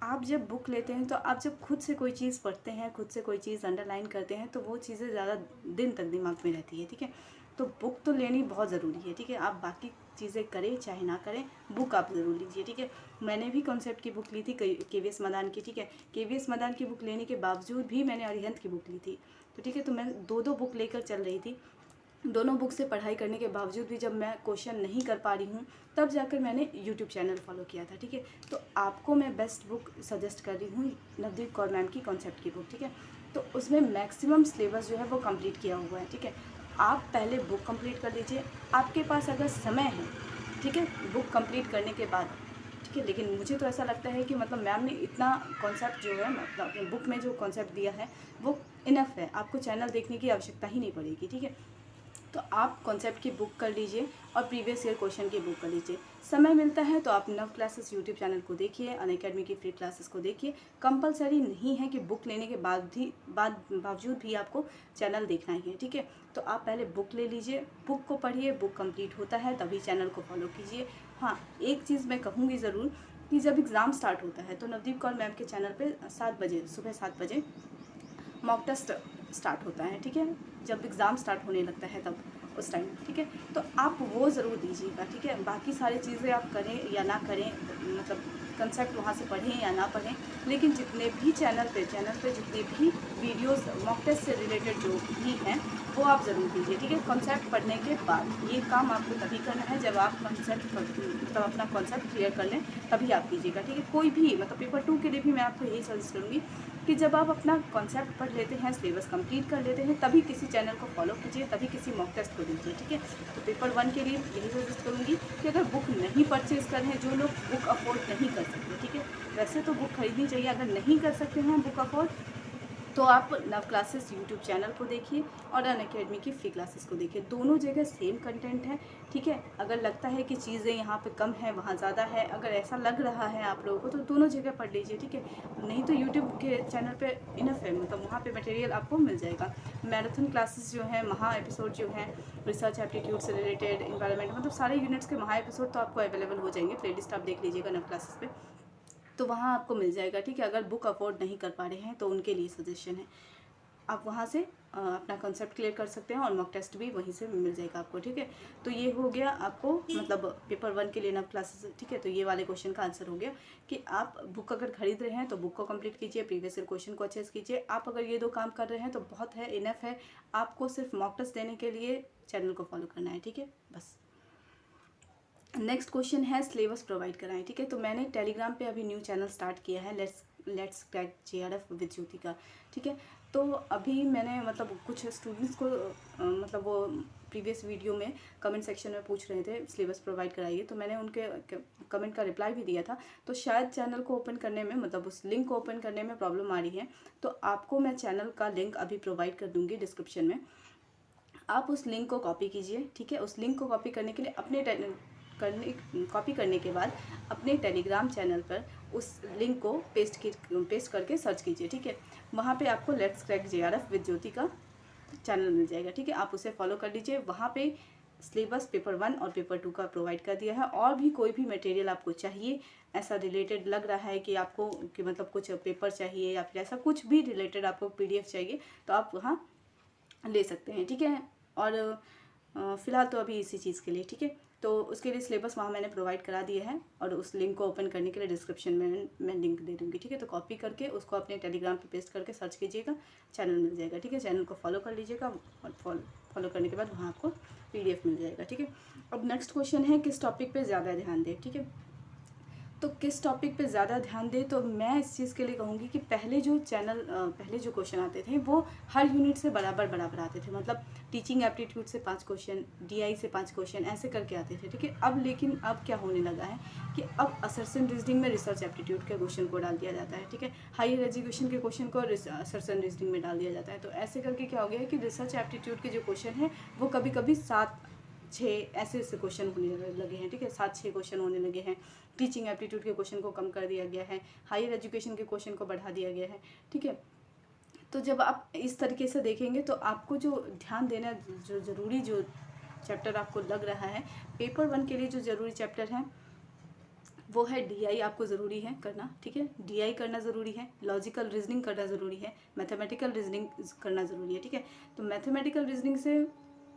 S1: आप जब बुक लेते हैं तो आप जब खुद से कोई चीज़ पढ़ते हैं, खुद से कोई चीज़ अंडरलाइन करते हैं, तो वो चीज़ें ज़्यादा दिन तक दिमाग में रहती है। ठीक है, तो बुक तो लेनी बहुत ज़रूरी है। ठीक है, आप बाकी चीज़ें करें चाहे ना करें, बुक आप ज़रूर लीजिए। ठीक है, मैंने भी कॉन्सेप्ट की बुक ली थी, KVS मदान की। ठीक है, KVS मदान की बुक लेने के बावजूद भी मैंने अरिहंत की बुक ली थी। तो ठीक है, तो मैं दो बुक लेकर चल रही थी। दोनों बुक से पढ़ाई करने के बावजूद भी जब मैं क्वेश्चन नहीं कर पा रही हूँ, तब जाकर मैंने यूट्यूब चैनल फॉलो किया था। ठीक है, तो आपको मैं बेस्ट बुक सजेस्ट कर रही हूँ, नवदीप कौर मैम की कॉन्सेप्ट की बुक। ठीक है, तो उसमें मैक्सिमम सिलेबस जो है वो कंप्लीट किया हुआ है। ठीक है, आप पहले बुक कंप्लीट कर लीजिए, आपके पास अगर समय है, ठीक है, बुक कंप्लीट करने के बाद। ठीक है, लेकिन मुझे तो ऐसा लगता है कि मतलब मैम ने इतना कॉन्सेप्ट जो है, मतलब अपनी बुक में जो कॉन्सेप्ट दिया है वो इनफ है, आपको चैनल देखने की आवश्यकता ही नहीं पड़ेगी। ठीक है, तो आप कॉन्सेप्ट की बुक कर लीजिए और प्रीवियस ईयर क्वेश्चन की बुक कर लीजिए। समय मिलता है तो आप नव क्लासेस यूट्यूब चैनल को देखिए, अनअकैडमी की फ्री क्लासेस को देखिए। कंपलसरी नहीं है कि बुक लेने के बावजूद भी आपको चैनल देखना ही है। ठीक है, तो आप पहले बुक ले लीजिए, बुक को पढ़िए, बुक कंप्लीट होता है तभी चैनल को फॉलो कीजिए। हाँ, एक चीज़ मैं कहूँगी ज़रूर कि जब एग्ज़ाम स्टार्ट होता है तो नवदीप कौर मैम के चैनल पर 7 बजे, सुबह 7 बजे मॉक टेस्ट स्टार्ट होता है। ठीक है, जब एग्ज़ाम स्टार्ट होने लगता है तब उस टाइम। ठीक है, तो आप वो ज़रूर दीजिएगा। ठीक है, बाकी सारी चीज़ें आप करें या ना करें, मतलब कंसेप्ट वहाँ से पढ़ें या ना पढ़ें, लेकिन जितने भी चैनल पे जितने भी वीडियोस मॉक टेस्ट से रिलेटेड जो भी हैं वो आप ज़रूर दीजिए। ठीक है, कॉन्सेप्ट पढ़ने के बाद ये काम आपको तभी करना है जब आप कॉन्सेप्ट मतलब अपना कॉन्सेप्ट क्लियर कर लें, तभी आप कीजिएगा। ठीक है, कोई भी मतलब पेपर 2 के लिए भी मैं आपको यही सजेस्ट करूँगी कि जब आप अपना कॉन्सेप्ट पढ़ लेते हैं, सिलेबस कंप्लीट कर लेते हैं, तभी किसी चैनल को फॉलो कीजिए, तभी किसी मॉक टेस्ट को दीजिए। ठीक है, तो पेपर 1 के लिए यही सजेस्ट करूँगी कि अगर बुक नहीं परचेज़ कर रहे हैं, जो लोग बुक अफोर्ड नहीं कर सकते, ठीक है, वैसे तो बुक खरीदनी चाहिए, अगर नहीं कर सकते हैं बुक अफोर्ड, तो आप नव क्लासेस यूट्यूब चैनल को देखिए और अनअकैडमी की फ्री क्लासेस को देखिए। दोनों जगह सेम कंटेंट है। ठीक है, अगर लगता है कि चीज़ें यहाँ पे कम है वहाँ ज़्यादा है, अगर ऐसा लग रहा है आप लोगों को, तो दोनों जगह पढ़ लीजिए। ठीक है, नहीं तो यूट्यूब के चैनल पे इनफ है, मतलब वहाँ पे मटेरियल आपको मिल जाएगा। मैराथन क्लासेस जो हैं, महा एपिसोड जो हैं, रिसर्च एप्टीट्यूड से रिलेटेड, इन्वायरमेंट, मतलब सारे यूनिट्स के महा एपिसोड तो आपको अवेलेबल हो जाएंगे। प्लेलिस्ट आप देख लीजिएगा नव क्लासेस पे, तो वहाँ आपको मिल जाएगा। ठीक है, अगर बुक अफोर्ड नहीं कर पा रहे हैं तो उनके लिए सजेशन है, आप वहाँ से अपना कॉन्सेप्ट क्लियर कर सकते हैं और मॉक टेस्ट भी वहीं से मिल जाएगा आपको। ठीक है, तो ये हो गया आपको मतलब पेपर 1 के लिए नव क्लासेस। ठीक है, तो ये वाले क्वेश्चन का आंसर हो गया कि आप बुक अगर खरीद रहे हैं तो बुक को कंप्लीट कीजिए, प्रीवियस ईयर क्वेश्चन को अच्छे से कीजिए। आप अगर ये 2 काम कर रहे हैं तो बहुत है, इनफ है। आपको सिर्फ मॉक टेस्ट देने के लिए चैनल को फॉलो करना है। ठीक है, बस। नेक्स्ट क्वेश्चन है सिलेबस प्रोवाइड कराएं। ठीक है, तो मैंने टेलीग्राम पे अभी न्यू चैनल स्टार्ट किया है, लेट्स क्रैक JRF विद ज्योति का। ठीक है, तो अभी मैंने मतलब कुछ स्टूडेंट्स को मतलब वो प्रीवियस वीडियो में कमेंट सेक्शन में पूछ रहे थे सिलेबस प्रोवाइड कराइए, तो मैंने उनके कमेंट का रिप्लाई भी दिया था। तो शायद चैनल को ओपन करने में, मतलब उस लिंक को ओपन करने में प्रॉब्लम आ रही है, तो आपको मैं चैनल का लिंक अभी प्रोवाइड कर दूँगी डिस्क्रिप्शन में। आप उस लिंक को कॉपी कीजिए। ठीक है, उस लिंक को कॉपी करने के लिए कॉपी करने के बाद अपने टेलीग्राम चैनल पर उस लिंक को पेस्ट करके सर्च कीजिए। ठीक है, वहाँ पे आपको लेट्स क्रैक JRF विद ज्योति का चैनल मिल जाएगा। ठीक है, आप उसे फॉलो कर लीजिए। वहाँ पे सिलेबस पेपर 1 और पेपर 2 का प्रोवाइड कर दिया है, और भी कोई भी मटेरियल आपको चाहिए, ऐसा रिलेटेड लग रहा है कि आपको कि मतलब कुछ पेपर चाहिए या फिर ऐसा कुछ भी रिलेटेड आपको PDF चाहिए, तो आप वहाँ ले सकते हैं। ठीक है, और फ़िलहाल तो अभी इसी चीज़ के लिए। ठीक है, तो उसके लिए सिलेबस वहाँ मैंने प्रोवाइड करा दिया है और उस लिंक को ओपन करने के लिए डिस्क्रिप्शन में मैं लिंक दे दूँगी, ठीक है। तो कॉपी करके उसको अपने टेलीग्राम पे पेस्ट करके सर्च कीजिएगा, चैनल मिल जाएगा, ठीक है। चैनल को फॉलो कर लीजिएगा और फॉलो करने के बाद वहाँ आपको PDF मिल जाएगा, ठीक है। अब नेक्स्ट क्वेश्चन है किस टॉपिक पे ज़्यादा ध्यान दें, ठीक है। तो किस टॉपिक पे ज़्यादा ध्यान दें, तो मैं इस चीज़ के लिए कहूँगी कि पहले जो क्वेश्चन आते थे वो हर यूनिट से बराबर आते थे, मतलब टीचिंग एप्टीट्यूड से 5 क्वेश्चन, DI से 5 क्वेश्चन ऐसे करके आते थे, ठीक है। अब क्या होने लगा है कि अब असर्शन रीजनिंग में रिसर्च एप्टीट्यूड के क्वेश्चन को डाल दिया जाता है, ठीक है। हायर एजुकेशन के क्वेश्चन को असर्शन रीजनिंग में डाल दिया जाता है। तो ऐसे करके क्या हो गया है कि रिसर्च एप्टीट्यूड के जो क्वेश्चन हैं वो कभी कभी 7-6 ऐसे क्वेश्चन होने लगे हैं, ठीक है। 7-6 क्वेश्चन होने लगे हैं। टीचिंग एप्टीट्यूड के क्वेश्चन को कम कर दिया गया है, हायर एजुकेशन के क्वेश्चन को बढ़ा दिया गया है, ठीक है। तो जब आप इस तरीके से देखेंगे तो आपको जो ध्यान देना जो ज़रूरी जो चैप्टर आपको लग रहा है पेपर 1 के लिए जो ज़रूरी चैप्टर है वो है DI आपको ज़रूरी है करना, ठीक है। DI करना ज़रूरी है, लॉजिकल रीजनिंग करना ज़रूरी है, मैथमेटिकल रीजनिंग करना ज़रूरी है, ठीक है। तो मैथमेटिकल रीजनिंग से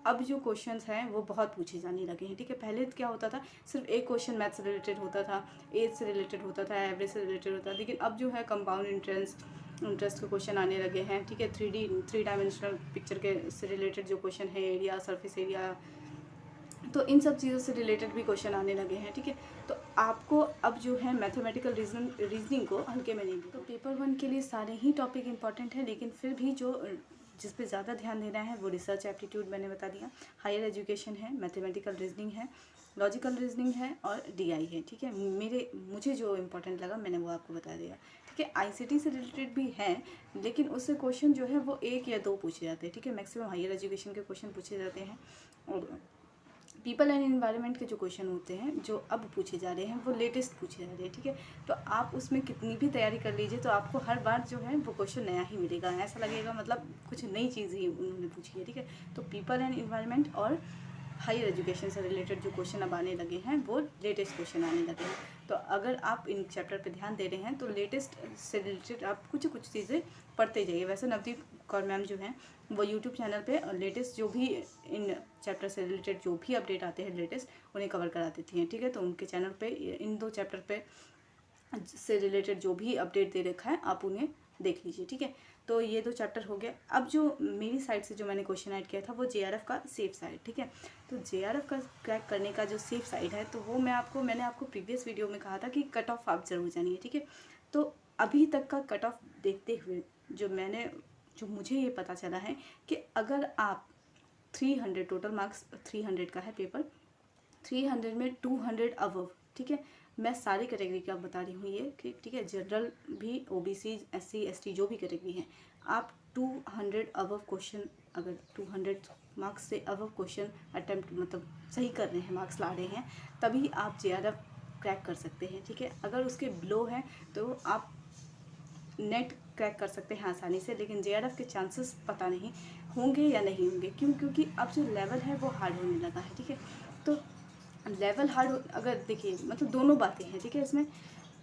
S1: अब जो क्वेश्चंस हैं वो बहुत पूछे जाने लगे हैं, ठीक है। पहले क्या होता था, सिर्फ एक क्वेश्चन मैथ से रिलेटेड होता था, एज से रिलेटेड होता था, एवरेज से रिलेटेड होता था, लेकिन अब जो है कंपाउंड इंटरेस्ट के क्वेश्चन आने लगे हैं, ठीक है। 3 डायमेंशनल पिक्चर के से रिलेटेड जो क्वेश्चन है, एरिया, सरफेस एरिया, तो इन सब चीज़ों से रिलेटेड भी क्वेश्चन आने लगे हैं, ठीक है। तो आपको अब जो है मैथमेटिकल रीजनिंग को हल्के में नहीं, तो पेपर 1 के लिए सारे ही टॉपिक इंपॉर्टेंट है, लेकिन फिर भी जिस पे ज़्यादा ध्यान देना है वो रिसर्च एप्टीट्यूड मैंने बता दिया, हायर एजुकेशन है, मैथमेटिकल रीजनिंग है, लॉजिकल रीजनिंग है और DI है, ठीक है। मुझे जो इम्पोर्टेंट लगा मैंने वो आपको बता दिया, ठीक है। ICT से रिलेटेड भी है, लेकिन उससे क्वेश्चन जो है वो 1 या 2 पूछे जाते हैं, ठीक है। मैक्सिमम हायर एजुकेशन के क्वेश्चन पूछे जाते हैं और पीपल एंड एनवायरनमेंट के जो क्वेश्चन होते हैं जो अब पूछे जा रहे हैं वो लेटेस्ट पूछे जा रहे हैं, ठीक है। तो आप उसमें कितनी भी तैयारी कर लीजिए तो आपको हर बार जो है वो क्वेश्चन नया ही मिलेगा, ऐसा लगेगा मतलब कुछ नई चीज़ ही उन्होंने पूछी है, ठीक है। तो पीपल एंड एनवायरनमेंट और हायर एजुकेशन से रिलेटेड जो क्वेश्चन अब आने लगे हैं वो लेटेस्ट क्वेश्चन आने लगे हैं। तो अगर आप इन चैप्टर पे ध्यान दे रहे हैं तो लेटेस्ट से रिलेटेड आप कुछ चीज़ें पढ़ते जाइए। वैसे नवदीप कौर मैम जो हैं वो यूट्यूब चैनल पे लेटेस्ट जो भी इन चैप्टर से रिलेटेड जो भी अपडेट आते हैं लेटेस्ट उन्हें कवर करा देती हैं, ठीक है। तो उनके चैनल पे इन 2 चैप्टर पे से रिलेटेड जो भी अपडेट दे रखा है आप उन्हें देख लीजिए, ठीक है। तो ये 2 चैप्टर हो गया। अब जो मेरी साइड से जो मैंने क्वेश्चन ऐड किया था वो JRF का सेफ साइड, ठीक है। तो JRF का क्रैक करने का जो सेफ साइड है तो वो मैंने आपको प्रीवियस वीडियो में कहा था कि कट ऑफ आप जरूर जानिए, ठीक है। तो अभी तक का कट ऑफ देखते हुए जो मुझे ये पता चला है कि अगर आप 300 टोटल मार्क्स 300 का है पेपर, 300 में 200 अबव, ठीक है। मैं सारी कैटेगरी का बता रही हूँ ये कि ठीक है, जनरल भी, OBC, SC ST जो भी कैटेगरी हैं, आप 200 अबव क्वेश्चन, अगर 200 मार्क्स से अबव क्वेश्चन अटैम्प्ट मतलब सही कर रहे हैं, मार्क्स ला रहे हैं, तभी आप JRF क्रैक कर सकते हैं, ठीक है। अगर उसके बिलो है तो आप नेट क्रैक कर सकते हैं आसानी से, लेकिन JRF के चांसेस पता नहीं होंगे या नहीं होंगे, क्योंकि अब जो लेवल है वो हार्ड होने लगा है, ठीक है। तो लेवल हार्ड अगर देखिए मतलब दोनों बातें हैं, ठीक है। इसमें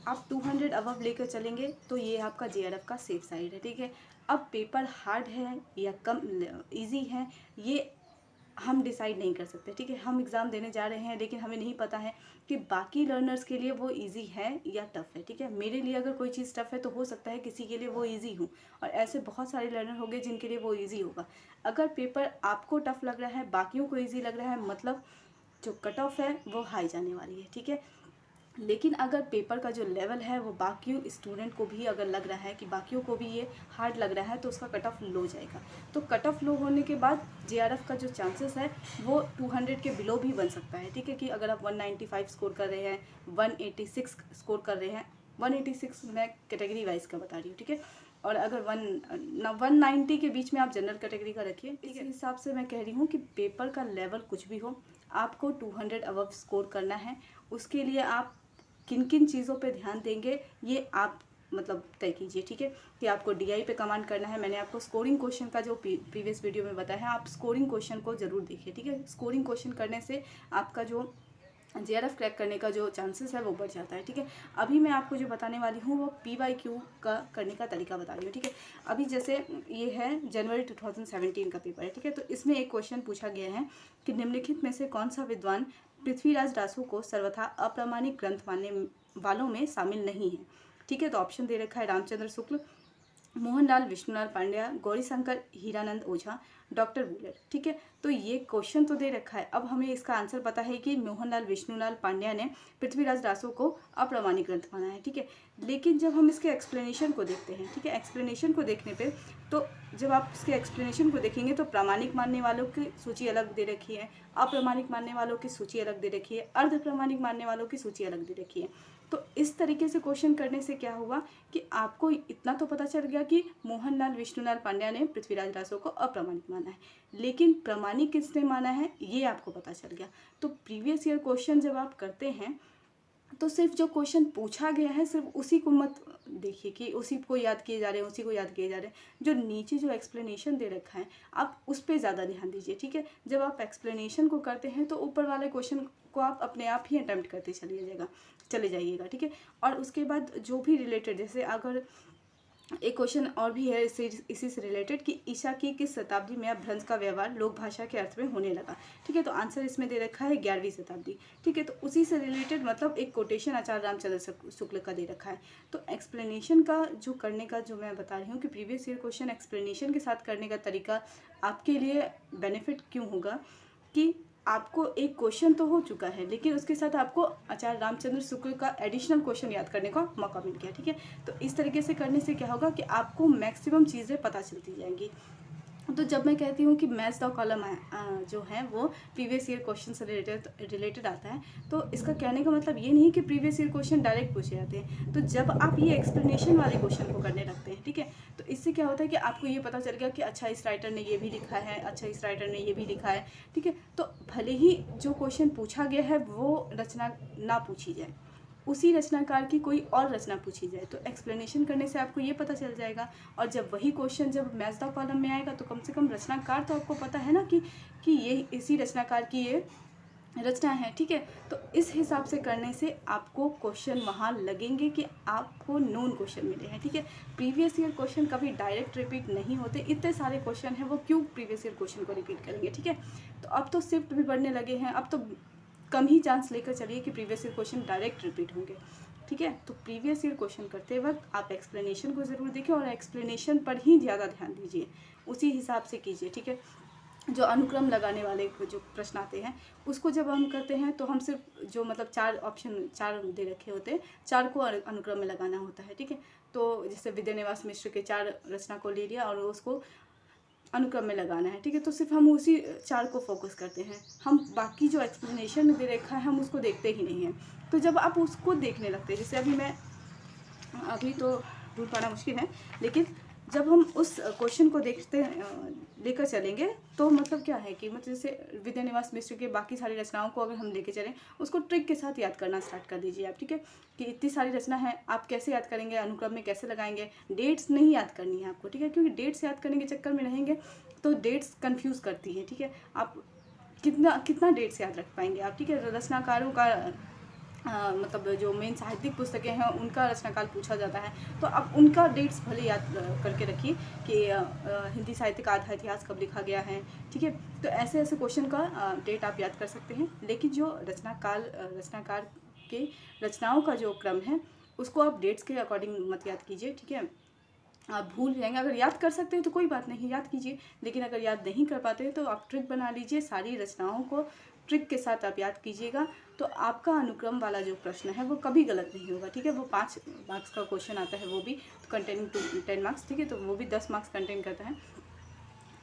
S1: आप 200 अबव लेकर चलेंगे तो ये आपका JRF का सेफ साइड है, ठीक है। अब पेपर हार्ड है या कम ईजी है ये हम डिसाइड नहीं कर सकते, ठीक है। हम एग्ज़ाम देने जा रहे हैं लेकिन हमें नहीं पता है कि बाकी लर्नर्स के लिए वो इजी है या टफ़ है, ठीक है। मेरे लिए अगर कोई चीज़ टफ़ है तो हो सकता है किसी के लिए वो इजी हो, और ऐसे बहुत सारे लर्नर होंगे जिनके लिए वो इजी होगा। अगर पेपर आपको टफ़ लग रहा है, बाकियों को ईजी लग रहा है, मतलब जो कट ऑफ है वो हाई जाने वाली है, ठीक है। लेकिन अगर पेपर का जो लेवल है वो बाकी स्टूडेंट को भी अगर लग रहा है कि बाकियों को भी ये हार्ड लग रहा है तो उसका कट ऑफ लो जाएगा। तो कट ऑफ लो होने के बाद JRF का जो चांसेस है वो 200 के बिलो भी बन सकता है, ठीक है। कि अगर आप 195 स्कोर कर रहे हैं, 186 स्कोर कर रहे हैं, 186 मैं कैटेगरी वाइज का बता रही हूँ, ठीक है। और अगर 190 के बीच में आप जनरल कैटेगरी का रखिए, ठीक है। इस हिसाब से मैं कह रही हूँ कि पेपर का लेवल कुछ भी हो, आपको 200 अबव स्कोर करना है। उसके लिए आप किन किन चीज़ों पे ध्यान देंगे ये आप मतलब तय कीजिए, ठीक है। कि आपको DI पे कमांड करना है। मैंने आपको स्कोरिंग क्वेश्चन का जो प्रीवियस वीडियो में बताया है, आप स्कोरिंग क्वेश्चन को ज़रूर देखिए, ठीक है। स्कोरिंग क्वेश्चन करने से आपका जो JRF क्रैक करने का जो चांसेस है वो बढ़ जाता है, ठीक है। अभी मैं आपको जो बताने वाली हूँ वो PYQ का करने का तरीका बता रही हूँ, ठीक है। अभी जैसे ये है जनवरी 2017 का पेपर है, ठीक है। तो इसमें एक क्वेश्चन पूछा गया है कि निम्नलिखित में से कौन सा विद्वान पृथ्वीराज रासो को सर्वथा अप्रामाणिक ग्रंथ मानने वालों में शामिल नहीं है। ठीक है, तो ऑप्शन दे रखा है रामचंद्र शुक्ल, मोहनलाल विष्णुलाल पांड्या, गौरीशंकर हीरानंद ओझा, डॉक्टर बुलेट। ठीक है, तो ये क्वेश्चन तो दे रखा है। अब हमें इसका आंसर पता है कि मोहनलाल विष्णुलाल पांड्या ने पृथ्वीराज रासो को अप्रामाणिक ग्रंथ माना है। ठीक है, लेकिन जब हम इसके एक्सप्लेनेशन को देखते हैं, ठीक है, एक्सप्लेनेशन को देखने पे तो जब आप इसके एक्सप्लेनेशन को देखेंगे तो प्रामाणिक मानने वालों की सूची अलग दे रखी है, अप्रामाणिक मानने वालों की सूची अलग दे रखी है, अर्ध प्रामाणिक मानने वालों की सूची अलग दे रखी है। तो इस तरीके से क्वेश्चन करने से क्या हुआ कि आपको इतना तो पता चल गया कि मोहनलाल विष्णुलाल पांड्या ने पृथ्वीराज रासो को अप्रामाणिक माना है, लेकिन प्रामाणिक किसने माना है ये आपको पता चल गया। तो प्रीवियस ईयर क्वेश्चन जब आप करते हैं तो सिर्फ जो क्वेश्चन पूछा गया है सिर्फ उसी को मत देखिए कि उसी को याद किए जा रहे हैं, उसी को याद किए जा रहे हैं। जो नीचे जो एक्सप्लेनेशन दे रखा है आप उस पर ज़्यादा ध्यान दीजिए। ठीक है, जब आप एक्सप्लेनेशन को करते हैं तो ऊपर वाले क्वेश्चन को आप अपने आप ही अटेम्प्ट करते चले जाइएगा। ठीक है, और उसके बाद जो भी रिलेटेड, जैसे अगर एक क्वेश्चन और भी है इसी से रिलेटेड कि ईसा की किस शताब्दी में अपभ्रंश का व्यवहार लोक भाषा के अर्थ में होने लगा। ठीक है, तो आंसर इसमें दे रखा है 11वीं शताब्दी। ठीक है, तो उसी से रिलेटेड मतलब एक कोटेशन आचार्य रामचंद्र शुक्ल का दे रखा है। तो एक्सप्लेनेशन का जो करने का जो मैं बता रही हूँ कि प्रीवियस ईयर क्वेश्चन एक्सप्लेनेशन के साथ करने का तरीका आपके लिए बेनिफिट क्यों होगा कि आपको एक क्वेश्चन तो हो चुका है लेकिन उसके साथ आपको आचार्य रामचंद्र शुक्ल का एडिशनल क्वेश्चन याद करने का मौका मिल गया। ठीक है, तो इस तरीके से करने से क्या होगा कि आपको मैक्सिमम चीज़ें पता चलती जाएंगी। तो जब मैं कहती हूँ कि मैच द कॉलम जो है वो प्रीवियस ईयर क्वेश्चन से रिलेटेड आता है, तो इसका कहने का मतलब ये नहीं कि प्रीवियस ईयर क्वेश्चन डायरेक्ट पूछे जाते हैं। तो जब आप ये एक्सप्लेनेशन वाले क्वेश्चन को करने लगते हैं, ठीक है, तो इससे क्या होता है कि आपको ये पता चल गया कि अच्छा इस राइटर ने ये भी लिखा है, अच्छा इस राइटर ने ये भी लिखा है। ठीक है, तो भले ही जो क्वेश्चन पूछा गया है वो रचना ना पूछी जाए, उसी रचनाकार की कोई और रचना पूछी जाए, तो एक्सप्लेनेशन करने से आपको ये पता चल जाएगा। और जब वही क्वेश्चन जब मैच द कॉलम में आएगा तो कम से कम रचनाकार तो आपको पता है ना कि ये इसी रचनाकार की ये रचना है। ठीक है, तो इस हिसाब से करने से आपको क्वेश्चन वहाँ लगेंगे कि आपको नोन क्वेश्चन मिले हैं। ठीक है, प्रीवियस ईयर क्वेश्चन कभी डायरेक्ट रिपीट नहीं होते, इतने सारे क्वेश्चन हैं वो क्यों प्रीवियस ईयर क्वेश्चन को रिपीट करेंगे। ठीक है, तो अब तो शिफ्ट भी बढ़ने लगे हैं, अब तो कम ही चांस लेकर चलिए कि previous year question direct repeat होंगे। ठीक है, तो प्रीवियस ईयर क्वेश्चन करते वक्त आप एक्सप्लेनेशन को ज़रूर देखें और एक्सप्लेनेशन पर ही ज़्यादा ध्यान दीजिए, उसी हिसाब से कीजिए। ठीक है, जो अनुक्रम लगाने वाले जो प्रश्न आते हैं उसको जब हम करते हैं तो हम सिर्फ जो मतलब 4 दे रखे होते हैं, 4 को अनुक्रम में लगाना होता है। ठीक है, तो जैसे विद्यानिवास मिश्र के 4 रचना को ले लिया और उसको अनुक्रम में लगाना है। ठीक है, तो सिर्फ हम उसी 4 को फोकस करते हैं, हम बाकी जो एक्सप्लेनेशन में दे रखा है हम उसको देखते ही नहीं हैं। तो जब आप उसको देखने लगते हैं, जैसे अभी तो ढूंढ पाना मुश्किल है, लेकिन जब हम उस क्वेश्चन को लेकर चलेंगे तो मतलब क्या है कि मतलब जैसे विद्यानिवास मिश्र के बाकी सारी रचनाओं को अगर हम लेके चलें उसको ट्रिक के साथ याद करना स्टार्ट कर दीजिए आप। ठीक है, कि इतनी सारी रचना है, आप कैसे याद करेंगे, अनुक्रम में कैसे लगाएंगे, डेट्स नहीं याद करनी है आपको। ठीक है, क्योंकि डेट्स याद करने के चक्कर में रहेंगे तो डेट्स कन्फ्यूज़ करती है। ठीक है, आप कितना डेट्स याद रख पाएंगे आप। ठीक है, रचनाकारों का मतलब जो मेन साहित्यिक पुस्तकें हैं उनका रचनाकाल पूछा जाता है तो आप उनका डेट्स भले याद करके रखिए कि हिंदी साहित्य का आधा इतिहास कब लिखा गया है। ठीक है, तो ऐसे क्वेश्चन का डेट आप याद कर सकते हैं, लेकिन जो रचनाकार के रचनाओं का जो क्रम है उसको आप डेट्स के अकॉर्डिंग मत याद कीजिए। ठीक है, आप भूल जाएंगे। अगर याद कर सकते हैं तो कोई बात नहीं, याद कीजिए, लेकिन अगर याद नहीं कर पाते हैं तो आप ट्रिक बना लीजिए, सारी रचनाओं को ट्रिक के साथ आप याद कीजिएगा तो आपका अनुक्रम वाला जो प्रश्न है वो कभी गलत नहीं होगा। ठीक है, वो 5 मार्क्स का क्वेश्चन आता है, वो भी कंटेनिंग 10 मार्क्स। ठीक है, तो वो भी 10 मार्क्स कंटेन करता है।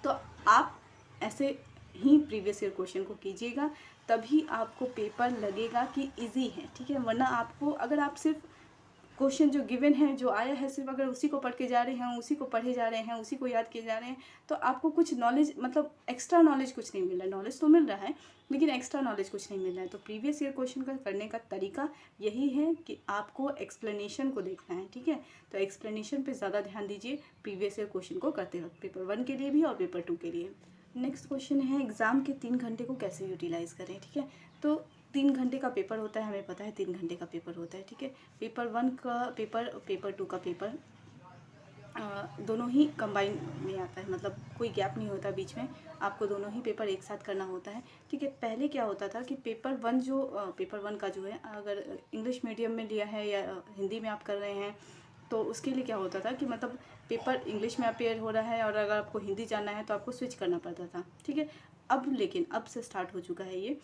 S1: तो आप ऐसे ही प्रीवियस ईयर क्वेश्चन को कीजिएगा, तभी आपको पेपर लगेगा कि इजी है। ठीक है, वरना आपको अगर आप सिर्फ क्वेश्चन जो गिवन है, जो आया है, सिर्फ अगर उसी को पढ़ के जा रहे हैं, उसी को पढ़े जा रहे हैं, उसी को याद किए जा रहे हैं, तो आपको कुछ नॉलेज मतलब एक्स्ट्रा नॉलेज कुछ नहीं मिल रहा है। नॉलेज तो मिल रहा है लेकिन एक्स्ट्रा नॉलेज कुछ नहीं मिल रहा है। तो प्रीवियस ईयर क्वेश्चन का करने का तरीका यही है कि आपको एक्सप्लेनेशन को देखना है। ठीक है, तो एक्सप्लेनेशन पे ज़्यादा ध्यान दीजिए प्रीवियस ईयर क्वेश्चन को करते वक्त, पेपर 1 के लिए भी और पेपर 2 के लिए। नेक्स्ट क्वेश्चन है एग्ज़ाम के 3 घंटे को कैसे यूटिलाइज़ करें। ठीक है, तो 3 घंटे का पेपर होता है, हमें पता है 3 घंटे का पेपर होता है। ठीक है, पेपर 1 का पेपर 2 का पेपर दोनों ही कंबाइन में आता है, मतलब कोई गैप नहीं होता बीच में, आपको दोनों ही पेपर एक साथ करना होता है। ठीक है, पहले क्या होता था कि पेपर वन का जो है, अगर इंग्लिश मीडियम में लिया है या हिंदी में आप कर रहे हैं, तो उसके लिए क्या होता था कि मतलब पेपर इंग्लिश में अपेयर हो रहा है और अगर आपको हिंदी जानना है तो आपको स्विच करना पड़ता था। ठीक है, अब से स्टार्ट हो चुका है ये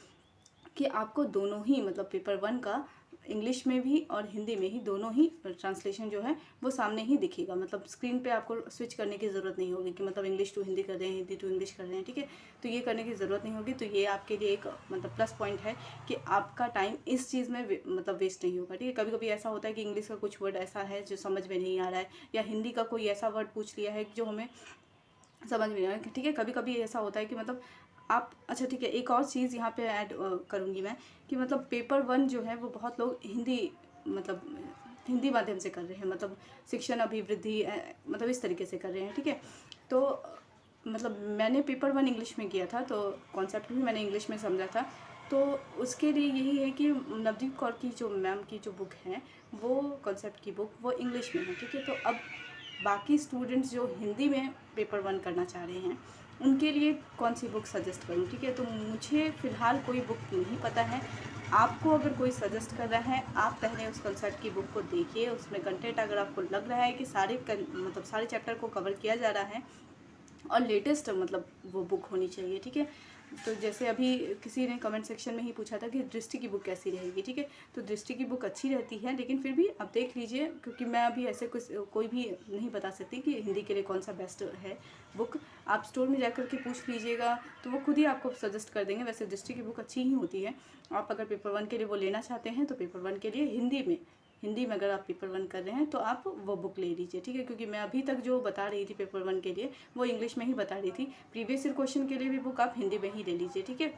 S1: कि आपको दोनों ही, मतलब पेपर वन का इंग्लिश में भी और हिंदी में ही दोनों ही ट्रांसलेशन जो है वो सामने ही दिखेगा। मतलब स्क्रीन पे आपको स्विच करने की ज़रूरत नहीं होगी कि मतलब इंग्लिश टू हिंदी कर रहे हैं, हिंदी टू इंग्लिश कर रहे हैं। ठीक है, तो ये करने की ज़रूरत नहीं होगी। तो ये आपके लिए एक मतलब प्लस पॉइंट है कि आपका टाइम इस चीज़ में मतलब वेस्ट नहीं होगा। ठीक है, कभी कभी ऐसा होता है कि इंग्लिश का कुछ वर्ड ऐसा है जो समझ में नहीं आ रहा है, या हिंदी का कोई ऐसा वर्ड पूछ लिया है जो हमें समझ में नहीं आ रहा। ठीक है, कभी कभी ऐसा होता है कि मतलब आप, अच्छा ठीक है, एक और चीज़ यहाँ पे ऐड करूँगी मैं कि मतलब पेपर वन जो है वो बहुत लोग हिंदी माध्यम से कर रहे हैं, मतलब शिक्षण अभिवृद्धि मतलब इस तरीके से कर रहे हैं। ठीक है, तो मतलब मैंने पेपर वन इंग्लिश में किया था, तो कॉन्सेप्ट भी मैंने इंग्लिश में समझा था। तो उसके लिए यही है कि नवदीप कौर की जो मैम की जो बुक है, वो कॉन्सेप्ट की बुक वो इंग्लिश में है। ठीक है, तो अब बाकी स्टूडेंट्स जो हिंदी में पेपर वन करना चाह रहे हैं उनके लिए कौन सी बुक सजेस्ट करूं। ठीक है, तो मुझे फ़िलहाल कोई बुक नहीं पता है। आपको अगर कोई सजेस्ट कर रहा है, आप पहले उस कंसेप्ट की बुक को देखिए, उसमें कंटेंट अगर आपको लग रहा है कि सारे चैप्टर को कवर किया जा रहा है और लेटेस्ट मतलब वो बुक होनी चाहिए। ठीक है, तो जैसे अभी किसी ने कमेंट सेक्शन में ही पूछा था कि दृष्टि की बुक कैसी रहेगी। ठीक है, तो दृष्टि की बुक अच्छी रहती है, लेकिन फिर भी आप देख लीजिए, क्योंकि मैं अभी ऐसे कोई भी नहीं बता सकती कि हिंदी के लिए कौन सा बेस्ट है बुक। आप स्टोर में जाकर के पूछ लीजिएगा तो वो खुद ही आपको सजेस्ट कर देंगे। वैसे दृष्टि की बुक अच्छी ही होती है। आप अगर पेपर वन के लिए वो लेना चाहते हैं तो पेपर वन के लिए हिंदी में अगर आप पेपर वन कर रहे हैं तो आप वो बुक ले लीजिए। ठीक है, क्योंकि मैं अभी तक जो बता रही थी पेपर वन के लिए वो इंग्लिश में ही बता रही थी। प्रीवियस ईयर क्वेश्चन के लिए भी बुक आप हिंदी में ही ले लीजिए। ठीक है,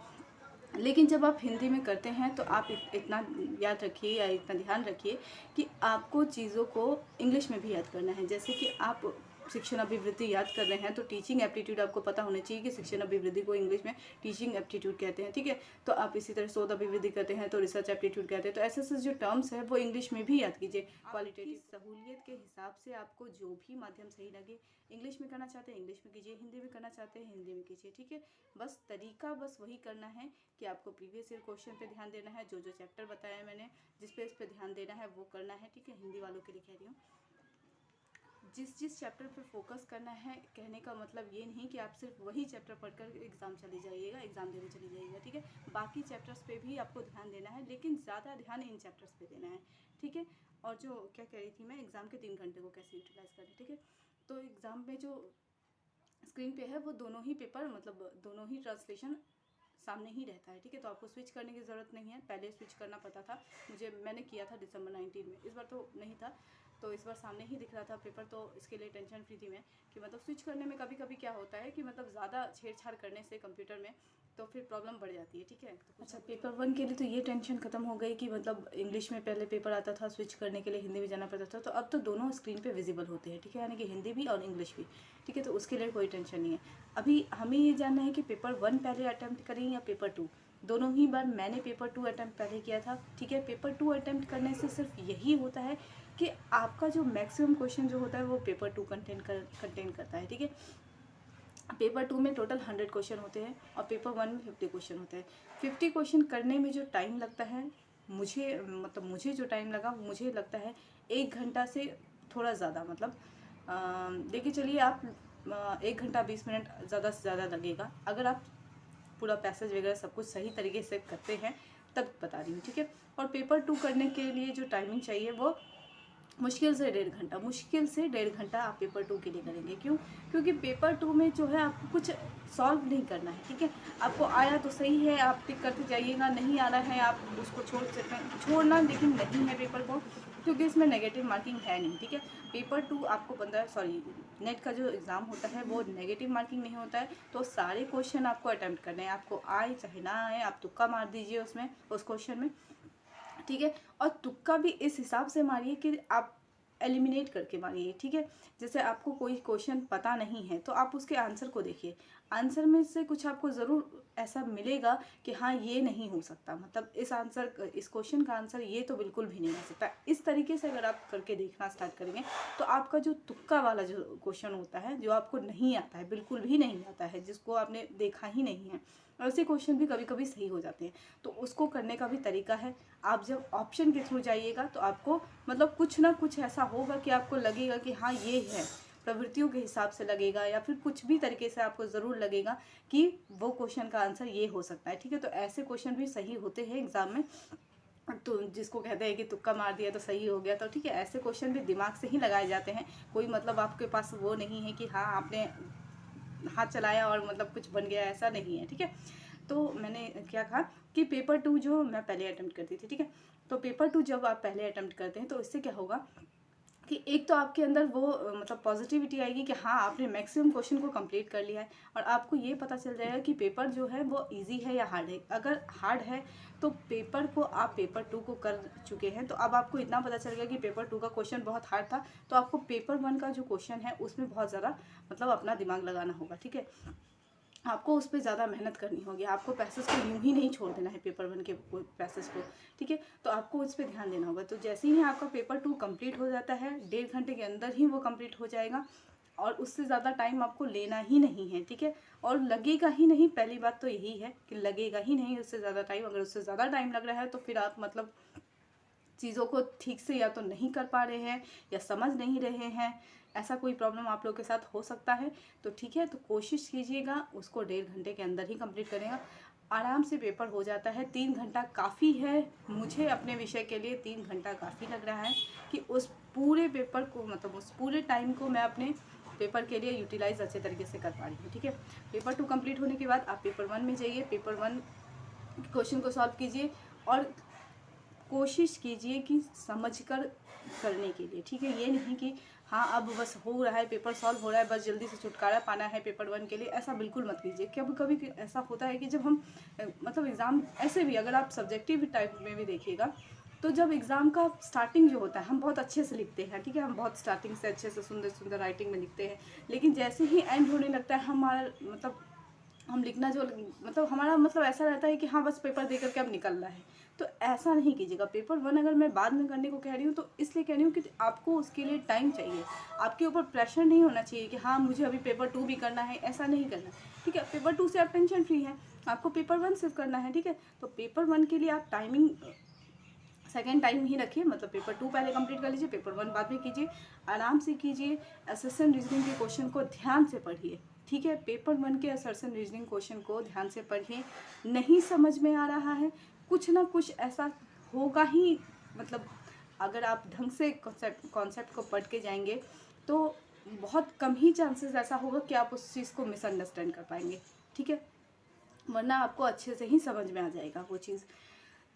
S1: लेकिन जब आप हिंदी में करते हैं तो आप इतना याद रखिए या इतना ध्यान रखिए कि आपको चीज़ों को इंग्लिश में भी याद करना है। जैसे कि आप शिक्षण अभिवृद्धि याद कर रहे हैं तो टीचिंग एप्टीट्यूड आपको पता होना चाहिए कि शिक्षण अभिवृद्धि को इंग्लिश में टीचिंग एप्टीट्यूड कहते हैं। ठीक है, तो आप इसी तरह शोध अभिवृद्धि करते हैं तो रिसर्च एप्टीट्यूड कहते हैं। तो ऐसे जो टर्म्स है वो इंग्लिश में भी याद कीजिए। क्वालिटेटिव सहूलियत के हिसाब से आपको जो भी माध्यम सही लगे, इंग्लिश में करना चाहते हैं इंग्लिश में कीजिए, हिंदी में करना चाहते हैं हिंदी में कीजिए। ठीक है, बस तरीका बस वही करना है कि आपको प्रीवियस ईयर क्वेश्चन पे ध्यान देना है, जो चैप्टर बताया मैंने जिस पे इस पे ध्यान देना है वो करना है। ठीक है, हिंदी वालों के लिए कह रही हूँ, जिस चैप्टर पे फोकस करना है। कहने का मतलब ये नहीं कि आप सिर्फ वही चैप्टर पढ़कर एग्ज़ाम देने चली जाइएगा। ठीक है, बाकी चैप्टर्स पे भी आपको ध्यान देना है, लेकिन ज़्यादा ध्यान इन चैप्टर्स पे देना है। ठीक है, और जो क्या कह रही थी मैं, एग्ज़ाम के 3 घंटे को कैसे यूटिलाइज़ करें। ठीक है, तो एग्ज़ाम में जो स्क्रीन पे है वो दोनों ही पेपर, मतलब दोनों ही ट्रांसलेशन सामने ही रहता है। ठीक है, तो आपको स्विच करने की ज़रूरत नहीं है। पहले स्विच करना पड़ता था, मैंने किया था दिसंबर 19 में, इस बार तो नहीं था, तो इस बार सामने ही दिख रहा था पेपर, तो इसके लिए टेंशन फ्री थी मैं कि मतलब स्विच करने में कभी कभी क्या होता है कि मतलब ज़्यादा छेड़छाड़ करने से कंप्यूटर में तो फिर प्रॉब्लम बढ़ जाती है। ठीक है, तो अच्छा, पेपर वन के लिए तो ये टेंशन खत्म हो गई कि मतलब इंग्लिश में पहले पेपर आता था, स्विच करने के लिए हिंदी में जाना पड़ता था, तो अब तो दोनों स्क्रीन पे विजिबल होते हैं। ठीक है, यानी कि हिंदी भी और इंग्लिश भी। ठीक है, तो उसके लिए कोई टेंशन नहीं है। अभी हमें ये जानना है कि पेपर वन पहले अटैम्प्ट करें या पेपर टू। दोनों ही बार मैंने पेपर टू अटैम्प्ट पहले किया था। ठीक है, पेपर टू अटैम्प्ट करने से सिर्फ यही होता है कि आपका जो मैक्सिमम क्वेश्चन जो होता है वो पेपर टू कंटेन करता है। ठीक है, पेपर टू में टोटल 100 क्वेश्चन होते हैं और पेपर वन में 50 क्वेश्चन होते हैं। 50 क्वेश्चन करने में जो टाइम लगता है, मुझे जो टाइम लगा मुझे लगता है 1 घंटा से थोड़ा ज़्यादा, मतलब देखिए चलिए आप 1 घंटा 20 मिनट ज़्यादा से ज़्यादा लगेगा अगर आप पूरा पैसेज वगैरह सब कुछ सही तरीके से करते हैं, तब बता रही हूँ। ठीक है, और पेपर टू करने के लिए जो टाइमिंग चाहिए वो मुश्किल से 1.5 घंटा आप पेपर टू के लिए करेंगे। क्यों? क्योंकि पेपर टू में जो है आपको कुछ सॉल्व नहीं करना है। ठीक है, आपको आया तो सही है, आप टिक करते जाइएगा, नहीं आ रहा है आप उसको छोड़ सकते हैं, छोड़ना लेकिन नहीं है पेपर को, क्योंकि इसमें नेगेटिव मार्किंग है नहीं। ठीक है, पेपर टू आपको नेट का जो एग्ज़ाम होता है वो नेगेटिव मार्किंग नहीं होता है, तो सारे क्वेश्चन आपको अटैम्प्ट करने हैं, आपको आए चाहे ना आए, आप तुक्का मार दीजिए उसमें, उस क्वेश्चन में। ठीक है, और तुक्का भी इस हिसाब से मारिए कि आप एलिमिनेट करके मारिए। ठीक है, जैसे आपको कोई क्वेश्चन पता नहीं है तो आप उसके आंसर को देखिए, आंसर में से कुछ आपको ज़रूर ऐसा मिलेगा कि हाँ ये नहीं हो सकता, मतलब इस क्वेश्चन का आंसर ये तो बिल्कुल भी नहीं हो सकता। इस तरीके से अगर आप करके देखना स्टार्ट करेंगे तो आपका जो तुक्का वाला जो क्वेश्चन होता है, जो आपको नहीं आता है, बिल्कुल भी नहीं आता है, जिसको आपने देखा ही नहीं है, ऐसे क्वेश्चन भी कभी कभी सही हो जाते हैं। तो उसको करने का भी तरीका है। आप जब ऑप्शन के थ्रू जाइएगा तो आपको मतलब कुछ ना कुछ ऐसा होगा कि आपको लगेगा कि हाँ ये है, प्रवृत्तियों के हिसाब से लगेगा या फिर कुछ भी तरीके से आपको ज़रूर लगेगा कि वो क्वेश्चन का आंसर ये हो सकता है। ठीक है, तो ऐसे क्वेश्चन भी सही होते हैं एग्ज़ाम में। तो जिसको कहते हैं कि तुक्का मार दिया तो सही हो गया, तो ठीक है, ऐसे क्वेश्चन भी दिमाग से ही लगाए जाते हैं। कोई मतलब आपके पास वो नहीं है कि हाँ आपने हाथ चलाया और मतलब कुछ बन गया, ऐसा नहीं है। ठीक है, तो मैंने क्या कहा कि पेपर 2 जो मैं पहले अटेम्प्ट करती थी, ठीक है, तो पेपर 2 जब आप पहले अटेम्प्ट करते हैं तो इससे क्या होगा कि एक तो आपके अंदर वो मतलब पॉजिटिविटी आएगी कि हाँ आपने मैक्सिमम क्वेश्चन को कंप्लीट कर लिया है, और आपको ये पता चल जाएगा कि पेपर जो है वो इजी है या हार्ड है। अगर हार्ड है तो पेपर को आप पेपर 2 को कर चुके हैं, तो अब आपको इतना पता चल गया कि पेपर 2 का क्वेश्चन बहुत हार्ड था, तो आपको पेपर 1 का जो क्वेश्चन है उसमें बहुत ज़्यादा मतलब अपना दिमाग लगाना होगा। ठीक है, आपको उस पर ज़्यादा मेहनत करनी होगी, आपको पैसेज को यूँ ही नहीं छोड़ देना है पेपर 1 के पैसेज को। ठीक है, तो आपको उस पर ध्यान देना होगा। तो जैसे ही आपका पेपर 2 कंप्लीट हो जाता है, 1.5 घंटे के अंदर ही वो कंप्लीट हो जाएगा, और उससे ज़्यादा टाइम आपको लेना ही नहीं है। ठीक है, और लगेगा ही नहीं, पहली बात तो यही है कि लगेगा ही नहीं उससे ज़्यादा टाइम। अगर उससे ज़्यादा टाइम लग रहा है तो फिर आप मतलब चीज़ों को ठीक से या तो नहीं कर पा रहे हैं या समझ नहीं रहे हैं, ऐसा कोई प्रॉब्लम आप लोग के साथ हो सकता है। तो ठीक है, तो कोशिश कीजिएगा उसको 1.5 घंटे के अंदर ही कंप्लीट करेगा, आराम से पेपर हो जाता है। 3 घंटा काफ़ी है, मुझे अपने विषय के लिए 3 घंटा काफ़ी लग रहा है कि उस पूरे पेपर को मतलब उस पूरे टाइम को मैं अपने पेपर के लिए यूटिलाइज़ अच्छे तरीके से कर पा रही हूँ। ठीक है, पेपर 2 कंप्लीट होने के बाद आप पेपर 1 में जाइए, पेपर 1 क्वेश्चन को सॉल्व कीजिए और कोशिश कीजिए कि समझकर करने के लिए। ठीक है, ये नहीं कि हाँ अब बस हो रहा है, पेपर सॉल्व हो रहा है, बस जल्दी से छुटकारा पाना है पेपर 1 के लिए, ऐसा बिल्कुल मत कीजिए। कभी कभी ऐसा होता है कि जब हम मतलब एग्ज़ाम, ऐसे भी अगर आप सब्जेक्टिव टाइप में भी देखिएगा, तो जब एग्ज़ाम का स्टार्टिंग जो होता है हम बहुत अच्छे से लिखते हैं। ठीक है, हम बहुत स्टार्टिंग से अच्छे से सुंदर सुंदर राइटिंग में लिखते हैं, लेकिन जैसे ही एंड होने लगता है हमारा मतलब हम लिखना जो मतलब हमारा मतलब ऐसा रहता है कि हाँ बस पेपर दे करके अब निकलना है। तो ऐसा नहीं कीजिएगा। पेपर 1 अगर मैं बाद में करने को कह रही हूँ तो इसलिए कह रही हूँ कि आपको उसके लिए टाइम चाहिए, आपके ऊपर प्रेशर नहीं होना चाहिए कि हाँ मुझे अभी पेपर 2 भी करना है, ऐसा नहीं करना। ठीक है, पेपर 2 से आप टेंशन फ्री हैं, आपको पेपर 1 सिर्फ करना है। ठीक है, तो पेपर 1 के लिए आप टाइमिंग सेकेंड टाइम ही रखिए, मतलब पेपर 2 पहले कंप्लीट कर लीजिए, पेपर 1 बाद में कीजिए, आराम से कीजिए। असर्शन रीजनिंग के क्वेश्चन को ध्यान से पढ़िए। ठीक है, पेपर 1 के असर्शन रीजनिंग क्वेश्चन को ध्यान से पढ़िए। नहीं समझ में आ रहा है, कुछ ना कुछ ऐसा होगा ही, मतलब अगर आप ढंग से कॉन्सेप्ट को पढ़ के जाएंगे तो बहुत कम ही चांसेस ऐसा होगा कि आप उस चीज़ को मिसअंडरस्टैंड कर पाएंगे। ठीक है, वरना आपको अच्छे से ही समझ में आ जाएगा वो चीज़।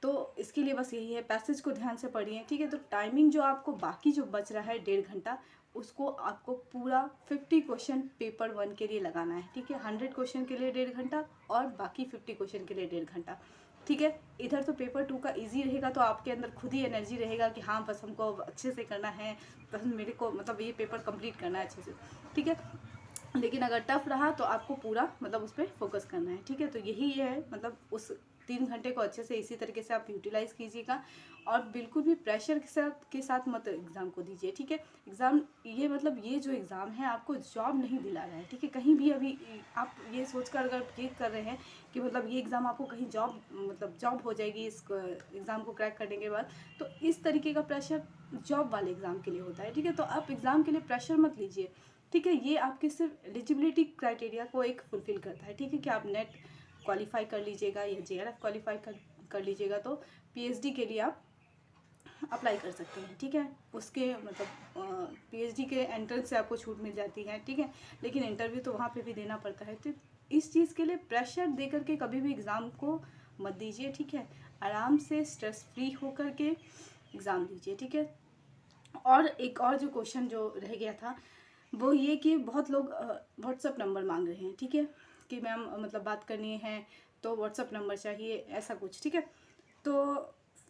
S1: तो इसके लिए बस यही है, पैसेज को ध्यान से पढ़िए। ठीक है, तो टाइमिंग जो आपको बाकी जो बच रहा है 1.5 घंटा, उसको आपको पूरा 50 क्वेश्चन पेपर 1 के लिए लगाना है। ठीक है, 100 क्वेश्चन के लिए 1.5 घंटा और बाकी 50 क्वेश्चन के लिए 1.5 घंटा। ठीक है, इधर तो पेपर 2 का इजी रहेगा, तो आपके अंदर खुद ही एनर्जी रहेगा कि हाँ बस हमको अच्छे से करना है, बस मेरे को मतलब ये पेपर कंप्लीट करना है अच्छे से। ठीक है, लेकिन अगर टफ रहा तो आपको पूरा मतलब उस पर फोकस करना है। ठीक है, तो यही है मतलब उस 3 घंटे को अच्छे से इसी तरीके से आप यूटिलाइज़ कीजिएगा, और बिल्कुल भी प्रेशर के साथ मत एग्ज़ाम को दीजिए। ठीक है, एग्ज़ाम ये मतलब ये जो एग्ज़ाम है आपको जॉब नहीं दिला रहा है। ठीक है, कहीं भी अभी आप ये सोचकर अगर ये कर रहे हैं कि मतलब ये एग्ज़ाम आपको कहीं जॉब मतलब जॉब हो जाएगी इस एग्ज़ाम को क्रैक करने के बाद, तो इस तरीके का प्रेशर जॉब वाले एग्ज़ाम के लिए होता है। ठीक है, तो आप एग्ज़ाम के लिए प्रेशर मत लीजिए। ठीक है, ये आपके सिर्फ एलिजिबिलिटी क्राइटेरिया को एक फुलफ़िल करता है। ठीक है, कि आप नेट क्वालिफाई कर लीजिएगा या JRF क्वालिफाई कर लीजिएगा तो PhD के लिए आप अप्लाई कर सकते हैं। ठीक है, उसके मतलब PhD के एंट्रेंस से आपको छूट मिल जाती है। ठीक है, लेकिन इंटरव्यू तो वहाँ पे भी देना पड़ता है। तो इस चीज़ के लिए प्रेशर दे करके कभी भी एग्ज़ाम को मत दीजिए। ठीक है, आराम से स्ट्रेस फ्री होकर के एग्ज़ाम दीजिए। ठीक है, और एक और जो क्वेश्चन जो रह गया था वो ये कि बहुत लोग व्हाट्सअप नंबर मांग रहे हैं। ठीक है, कि मैम मतलब बात करनी है तो व्हाट्सअप नंबर चाहिए, ऐसा कुछ। ठीक है, तो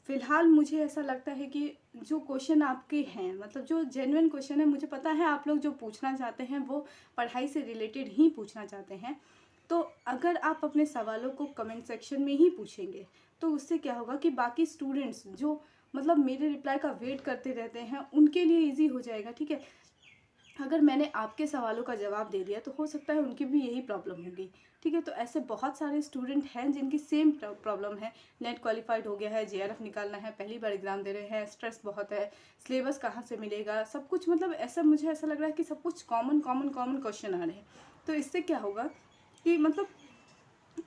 S1: फ़िलहाल मुझे ऐसा लगता है कि जो क्वेश्चन आपके हैं मतलब जो जेन्युइन क्वेश्चन है, मुझे पता है आप लोग जो पूछना चाहते हैं वो पढ़ाई से रिलेटेड ही पूछना चाहते हैं, तो अगर आप अपने सवालों को कमेंट सेक्शन में ही पूछेंगे तो उससे क्या होगा कि बाकी स्टूडेंट्स जो मतलब मेरे रिप्लाई का वेट करते रहते हैं उनके लिए इजी हो जाएगा, ठीक है। अगर मैंने आपके सवालों का जवाब दे दिया तो हो सकता है उनकी भी यही प्रॉब्लम होगी, ठीक है। तो ऐसे बहुत सारे स्टूडेंट हैं जिनकी सेम प्रॉब्लम है। नेट क्वालिफाइड हो गया है, जेआरएफ निकालना है, पहली बार एग्ज़ाम दे रहे हैं, स्ट्रेस बहुत है, सिलेबस कहाँ से मिलेगा, सब कुछ मतलब ऐसा मुझे ऐसा लग रहा है कि सब कुछ कॉमन कॉमन कॉमन क्वेश्चन आ रहे हैं। तो इससे क्या होगा कि मतलब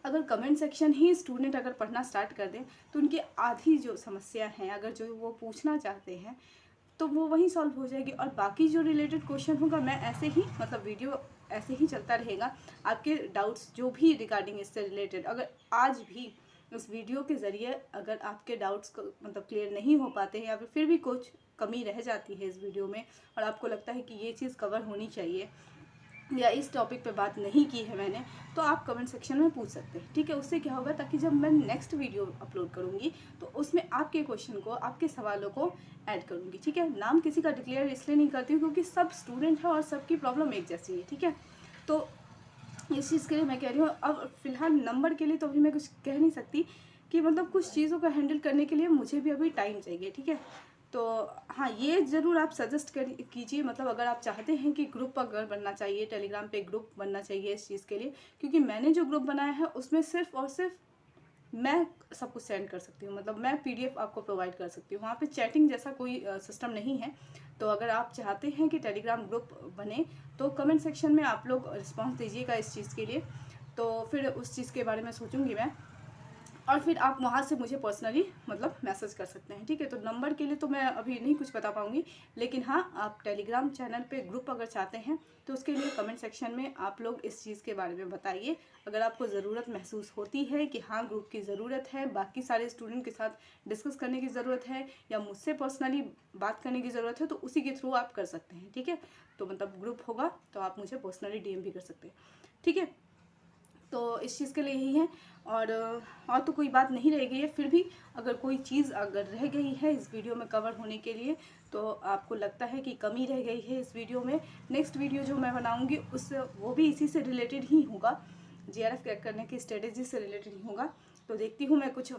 S1: अगर कमेंट सेक्शन ही स्टूडेंट अगर पढ़ना स्टार्ट कर दें तो उनकी आधी जो समस्या हैं अगर जो वो पूछना चाहते हैं तो वो वहीं सॉल्व हो जाएगी। और बाकी जो रिलेटेड क्वेश्चन होगा मैं ऐसे ही मतलब वीडियो ऐसे ही चलता रहेगा। आपके डाउट्स जो भी रिगार्डिंग इससे रिलेटेड अगर आज भी इस वीडियो के ज़रिए अगर आपके डाउट्स को मतलब क्लियर नहीं हो पाते हैं या फिर भी कुछ कमी रह जाती है इस वीडियो में और आपको लगता है कि ये चीज़ कवर होनी चाहिए या इस टॉपिक पे बात नहीं की है मैंने, तो आप कमेंट सेक्शन में पूछ सकते हैं, ठीक है। उससे क्या होगा ताकि जब मैं नेक्स्ट वीडियो अपलोड करूँगी तो उसमें आपके क्वेश्चन को आपके सवालों को ऐड करूँगी, ठीक है। नाम किसी का डिक्लेयर इसलिए नहीं करती हूँ क्योंकि सब स्टूडेंट है और सबकी प्रॉब्लम एक जैसी है, ठीक है। तो इस चीज़ के लिए मैं कह रही हूँ। अब फिलहाल नंबर के लिए तो अभी मैं कुछ कह नहीं सकती कि मतलब कुछ चीज़ों को हैंडल करने के लिए मुझे भी अभी टाइम चाहिए, ठीक है। तो हाँ, ये ज़रूर आप सजेस्ट कीजिए मतलब अगर आप चाहते हैं कि ग्रुप अगर बनना चाहिए, टेलीग्राम पे ग्रुप बनना चाहिए इस चीज़ के लिए, क्योंकि मैंने जो ग्रुप बनाया है उसमें सिर्फ और सिर्फ मैं सब कुछ सेंड कर सकती हूँ, मतलब मैं पीडीएफ आपको प्रोवाइड कर सकती हूँ। वहाँ पे चैटिंग जैसा कोई सिस्टम नहीं है। तो अगर आप चाहते हैं कि टेलीग्राम ग्रुप बने तो कमेंट सेक्शन में आप लोग रिस्पॉन्स दीजिएगा इस चीज़ के लिए, तो फिर उस चीज़ के बारे में सोचूंगी मैं और फिर आप वहाँ से मुझे पर्सनली मतलब मैसेज कर सकते हैं, ठीक है। तो नंबर के लिए तो मैं अभी नहीं कुछ बता पाऊँगी, लेकिन हाँ आप टेलीग्राम चैनल पे ग्रुप अगर चाहते हैं तो उसके लिए कमेंट सेक्शन में आप लोग इस चीज़ के बारे में बताइए। अगर आपको ज़रूरत महसूस होती है कि हाँ ग्रुप की ज़रूरत है, बाकी सारे स्टूडेंट के साथ डिस्कस करने की ज़रूरत है या मुझसे पर्सनली बात करने की ज़रूरत है तो उसी के थ्रू आप कर सकते हैं, ठीक है। तो मतलब ग्रुप होगा तो आप मुझे पर्सनली डीएम भी कर सकते हैं, ठीक है। तो इस चीज़ के लिए यही है और तो कोई बात नहीं रह गई है। फिर भी अगर कोई चीज़ अगर रह गई है इस वीडियो में कवर होने के लिए तो आपको लगता है कि कमी रह गई है इस वीडियो में, नेक्स्ट वीडियो जो मैं बनाऊंगी उस वो भी इसी से रिलेटेड ही होगा, जेआरएफ क्रैक करने की स्ट्रेटेजी से रिलेटेड ही होगा। तो देखती हूँ मैं कुछ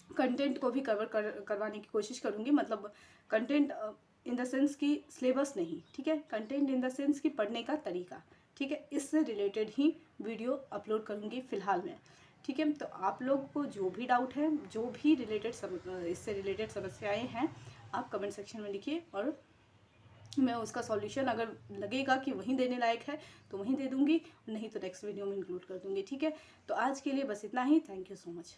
S1: कंटेंट को भी कवर करवाने की कोशिश करूँगी, मतलब कंटेंट इन द सेंस की सिलेबस नहीं, ठीक है, कंटेंट इन द सेंस की पढ़ने का तरीका, ठीक है। इससे रिलेटेड ही वीडियो अपलोड करूँगी फ़िलहाल मैं, ठीक है। तो आप लोग को जो भी डाउट है, जो भी इससे रिलेटेड समस्याएं हैं, आप कमेंट सेक्शन में लिखिए और मैं उसका सॉल्यूशन अगर लगेगा कि वहीं देने लायक है तो वहीं दे दूँगी, नहीं तो नेक्स्ट वीडियो में इंक्लूड कर दूँगी, ठीक है। तो आज के लिए बस इतना ही। Thank you so much.